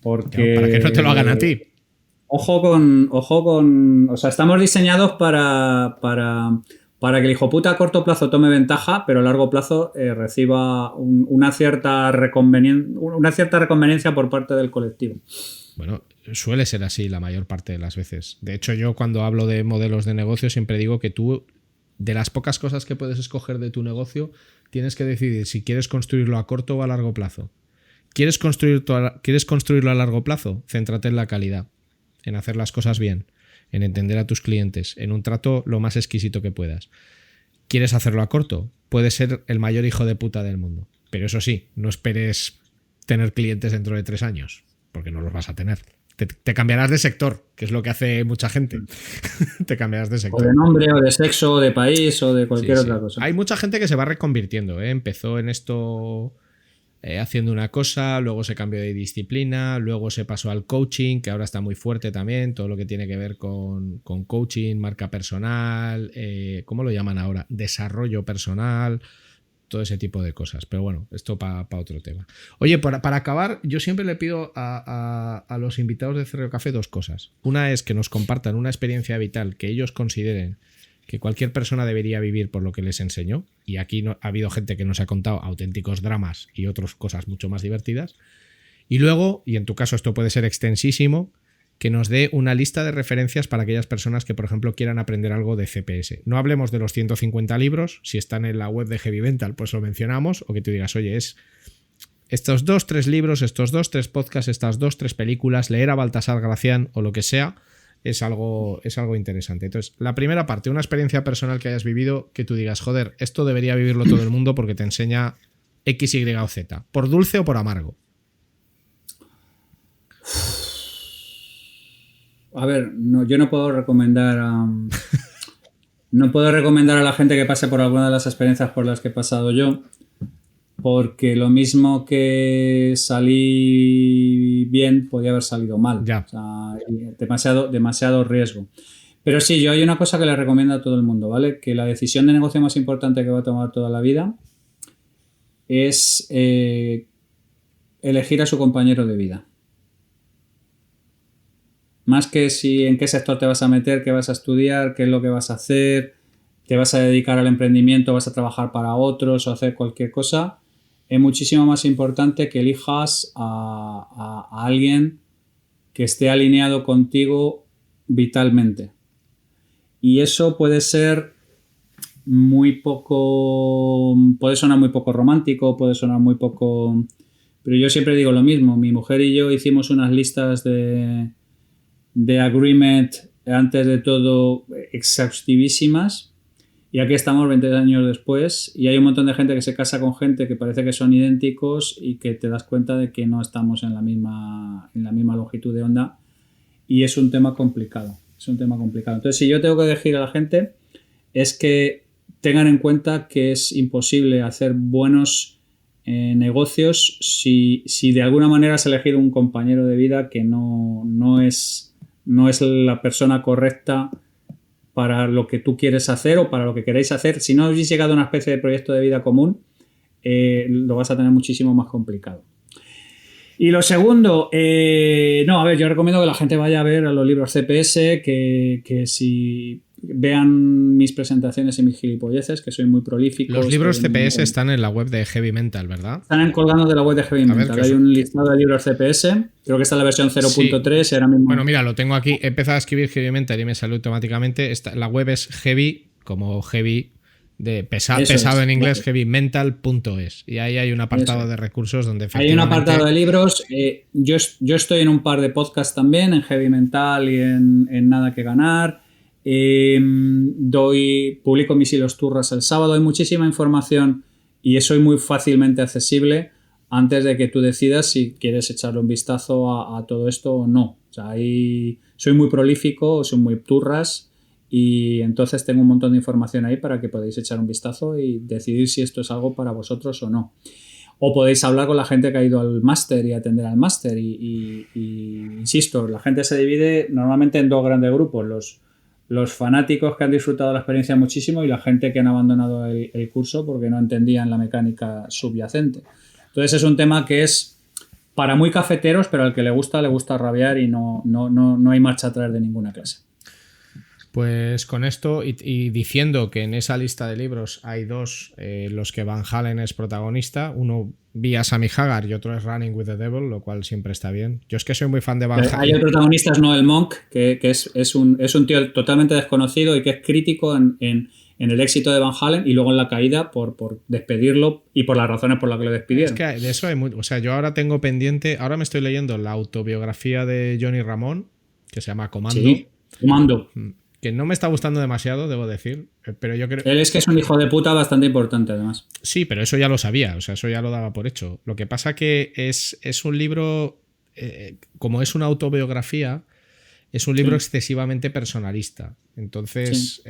[SPEAKER 2] Porque...
[SPEAKER 1] Para que no te lo hagan a ti.
[SPEAKER 2] Ojo con... O sea, estamos diseñados para que el hijo puta a corto plazo tome ventaja, pero a largo plazo reciba una cierta reconveniencia por parte del colectivo.
[SPEAKER 1] Bueno, suele ser así la mayor parte de las veces. De hecho, yo cuando hablo de modelos de negocio siempre digo que tú, de las pocas cosas que puedes escoger de tu negocio, tienes que decidir si quieres construirlo a corto o a largo plazo. ¿Quieres construirlo a largo plazo? Céntrate en la calidad, en hacer las cosas bien, en entender a tus clientes, en un trato lo más exquisito que puedas. ¿Quieres hacerlo a corto? Puedes ser el mayor hijo de puta del mundo. Pero eso sí, no esperes tener clientes dentro de 3 años, porque no los vas a tener. Te cambiarás de sector, que es lo que hace mucha gente. Te cambiarás de sector.
[SPEAKER 2] O de nombre, o de sexo, o de país, o de cualquier otra cosa.
[SPEAKER 1] Hay mucha gente que se va reconvirtiendo, ¿eh? Empezó en esto haciendo una cosa, luego se cambió de disciplina, luego se pasó al coaching, que ahora está muy fuerte también, todo lo que tiene que ver con coaching, marca personal, ¿cómo lo llaman ahora? Desarrollo personal, todo ese tipo de cosas. Pero bueno, esto para otro tema. Oye, para acabar, yo siempre le pido a los invitados de CRO Café dos cosas. Una es que nos compartan una experiencia vital que ellos consideren que cualquier persona debería vivir por lo que les enseñó. Y aquí ha habido gente que nos ha contado auténticos dramas y otras cosas mucho más divertidas. Y luego, y en tu caso esto puede ser extensísimo, que nos dé una lista de referencias para aquellas personas que, por ejemplo, quieran aprender algo de CPS. No hablemos de los 150 libros, si están en la web de Heavy Mental, pues lo mencionamos, o que tú digas, oye, es estos 2-3 libros, estos 2-3 podcasts, estas 2-3 películas, leer a Baltasar Gracián o lo que sea, es algo interesante. Entonces, la primera parte, una experiencia personal que hayas vivido, que tú digas, joder, esto debería vivirlo todo el mundo porque te enseña X, Y o Z, por dulce o por amargo.
[SPEAKER 2] A ver, no, yo no puedo recomendar no puedo recomendar a la gente que pase por alguna de las experiencias por las que he pasado yo, porque lo mismo que salí bien, podía haber salido mal.
[SPEAKER 1] Ya.
[SPEAKER 2] O sea, demasiado riesgo. Pero sí, yo hay una cosa que le recomiendo a todo el mundo, ¿vale? Que la decisión de negocio más importante que va a tomar toda la vida es elegir a su compañero de vida. Más que si en qué sector te vas a meter, qué vas a estudiar, qué es lo que vas a hacer, te vas a dedicar al emprendimiento, vas a trabajar para otros o hacer cualquier cosa, es muchísimo más importante que elijas a alguien que esté alineado contigo vitalmente. Y eso puede ser puede sonar muy poco romántico, puede sonar muy poco... Pero yo siempre digo lo mismo, mi mujer y yo hicimos unas listas de agreement antes de todo exhaustivísimas y aquí estamos 20 años después y hay un montón de gente que se casa con gente que parece que son idénticos y que te das cuenta de que no estamos en la misma longitud de onda y es un tema complicado, entonces si yo tengo que decir a la gente es que tengan en cuenta que es imposible hacer buenos negocios si de alguna manera has elegido un compañero de vida que no es la persona correcta para lo que tú quieres hacer o para lo que queréis hacer. Si no habéis llegado a una especie de proyecto de vida común, lo vas a tener muchísimo más complicado. Y lo segundo, yo recomiendo que la gente vaya a ver a los libros CPS, que si vean mis presentaciones y mis gilipolleces, que soy muy prolífico.
[SPEAKER 1] Los libros CPS están en la web de Heavy Mental, ¿verdad?
[SPEAKER 2] Están colgando de la web de Heavy Mental. Hay un listado de libros CPS. Creo que está en la versión 0.3
[SPEAKER 1] sí.
[SPEAKER 2] Y ahora mismo...
[SPEAKER 1] Bueno, mira, lo tengo aquí. He empezado a escribir Heavy Mental y me sale automáticamente. La web es heavy, como heavy, de pesado en inglés, heavymental.es. Y ahí hay un apartado de recursos donde efectivamente...
[SPEAKER 2] Hay un apartado de libros. Yo estoy en un par de podcasts también, en Heavy Mental y en Nada que Ganar. Publico mis hilos turras el sábado. Hay muchísima información y soy muy fácilmente accesible antes de que tú decidas si quieres echarle un vistazo a todo esto o no. O sea, soy muy prolífico, soy muy turras y entonces tengo un montón de información ahí para que podáis echar un vistazo y decidir si esto es algo para vosotros o no. O podéis hablar con la gente que ha ido al máster y atender al máster y insisto, la gente se divide normalmente en dos grandes grupos, los fanáticos que han disfrutado la experiencia muchísimo y la gente que han abandonado el curso porque no entendían la mecánica subyacente. Entonces es un tema que es para muy cafeteros, pero al que le gusta rabiar y no hay marcha atrás de ninguna clase.
[SPEAKER 1] Pues con esto y diciendo que en esa lista de libros hay dos, los que Van Halen es protagonista, uno vía Sammy Hagar y otro es Running with the Devil, lo cual siempre está bien. Yo es que soy muy fan de Van Halen.
[SPEAKER 2] Hay el protagonista es Noel Monk, que es un tío totalmente desconocido y que es crítico en el éxito de Van Halen y luego en la caída por despedirlo y por las razones por las que lo despidieron.
[SPEAKER 1] Es que de eso hay mucho. O sea, yo ahora tengo pendiente, ahora me estoy leyendo la autobiografía de Johnny Ramón, que se llama Comando.
[SPEAKER 2] Sí, Comando.
[SPEAKER 1] Que no me está gustando demasiado, debo decir, pero yo creo...
[SPEAKER 2] Él es que es un hijo de puta bastante importante, además.
[SPEAKER 1] Sí, pero eso ya lo sabía, o sea, eso ya lo daba por hecho. Lo que pasa que es un libro, como es una autobiografía, es un libro excesivamente personalista. Entonces...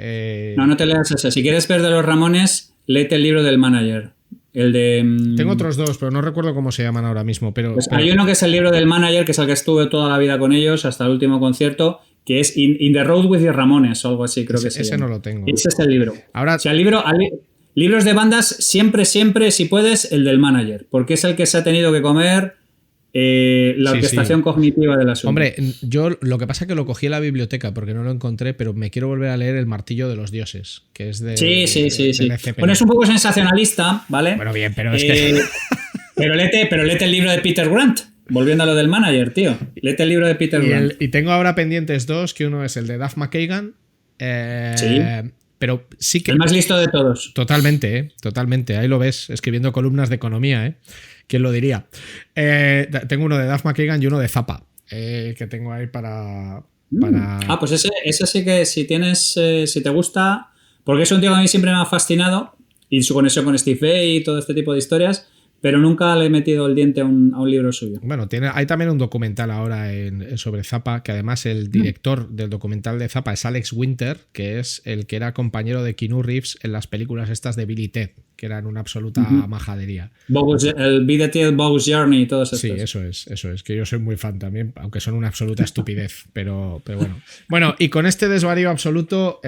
[SPEAKER 2] No te leas ese. Si quieres ver de los Ramones, léete el libro del manager. El de...
[SPEAKER 1] Tengo otros dos, pero no recuerdo cómo se llaman ahora mismo. Pero
[SPEAKER 2] hay uno que es el libro del manager, que es el que estuve toda la vida con ellos hasta el último concierto, que es In the Road with the Ramones o algo así, creo que se llama.
[SPEAKER 1] Ese no lo tengo.
[SPEAKER 2] Ese es el libro.
[SPEAKER 1] Ahora,
[SPEAKER 2] o sea, libros de bandas, siempre, si puedes, el del manager, porque es el que se ha tenido que comer la orquestación cognitiva del asunto.
[SPEAKER 1] Hombre, yo lo que pasa es que lo cogí en la biblioteca porque no lo encontré, pero me quiero volver a leer El martillo de los dioses, que es de...
[SPEAKER 2] Sí. Bueno, es un poco sensacionalista, ¿vale?
[SPEAKER 1] Bueno, bien, pero es que...
[SPEAKER 2] pero léete el libro de Peter Grant. Volviendo a lo del manager, tío. Léete el libro de Peter Grant.
[SPEAKER 1] Y tengo ahora pendientes dos, que uno es el de Duff McKagan.
[SPEAKER 2] Sí.
[SPEAKER 1] Pero sí que...
[SPEAKER 2] El más listo de todos.
[SPEAKER 1] Totalmente, totalmente. Ahí lo ves, escribiendo columnas de economía, ¿Quién lo diría? Tengo uno de Duff McKagan y uno de Zappa, que tengo ahí para...
[SPEAKER 2] Pues ese sí que si te gusta, porque es un tío que a mí siempre me ha fascinado, y su conexión con Steve Vai y todo este tipo de historias, pero nunca le he metido el diente a un libro suyo.
[SPEAKER 1] Bueno, hay también un documental ahora sobre Zappa, que además el director del documental de Zappa es Alex Winter, que es el que era compañero de Keanu Reeves en las películas estas de Bill y Ted, que eran una absoluta majadería.
[SPEAKER 2] El Bill y Ted, Bogus Journey y todo eso.
[SPEAKER 1] Sí, eso es, que yo soy muy fan también, aunque son una absoluta estupidez, pero bueno. Bueno, y con este desvarío absoluto,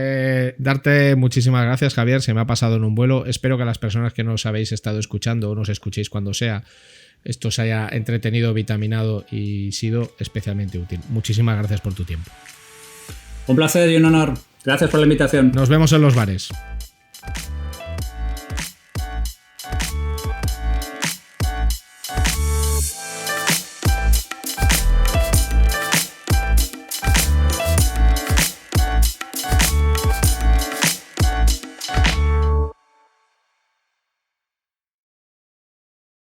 [SPEAKER 1] darte muchísimas gracias, Javier, se me ha pasado en un vuelo. Espero que a las personas que nos habéis estado escuchando o nos escuchéis cuando sea, esto os haya entretenido, vitaminado y sido especialmente útil. Muchísimas gracias por tu tiempo.
[SPEAKER 2] Un placer y un honor. Gracias por la invitación.
[SPEAKER 1] Nos vemos en los bares.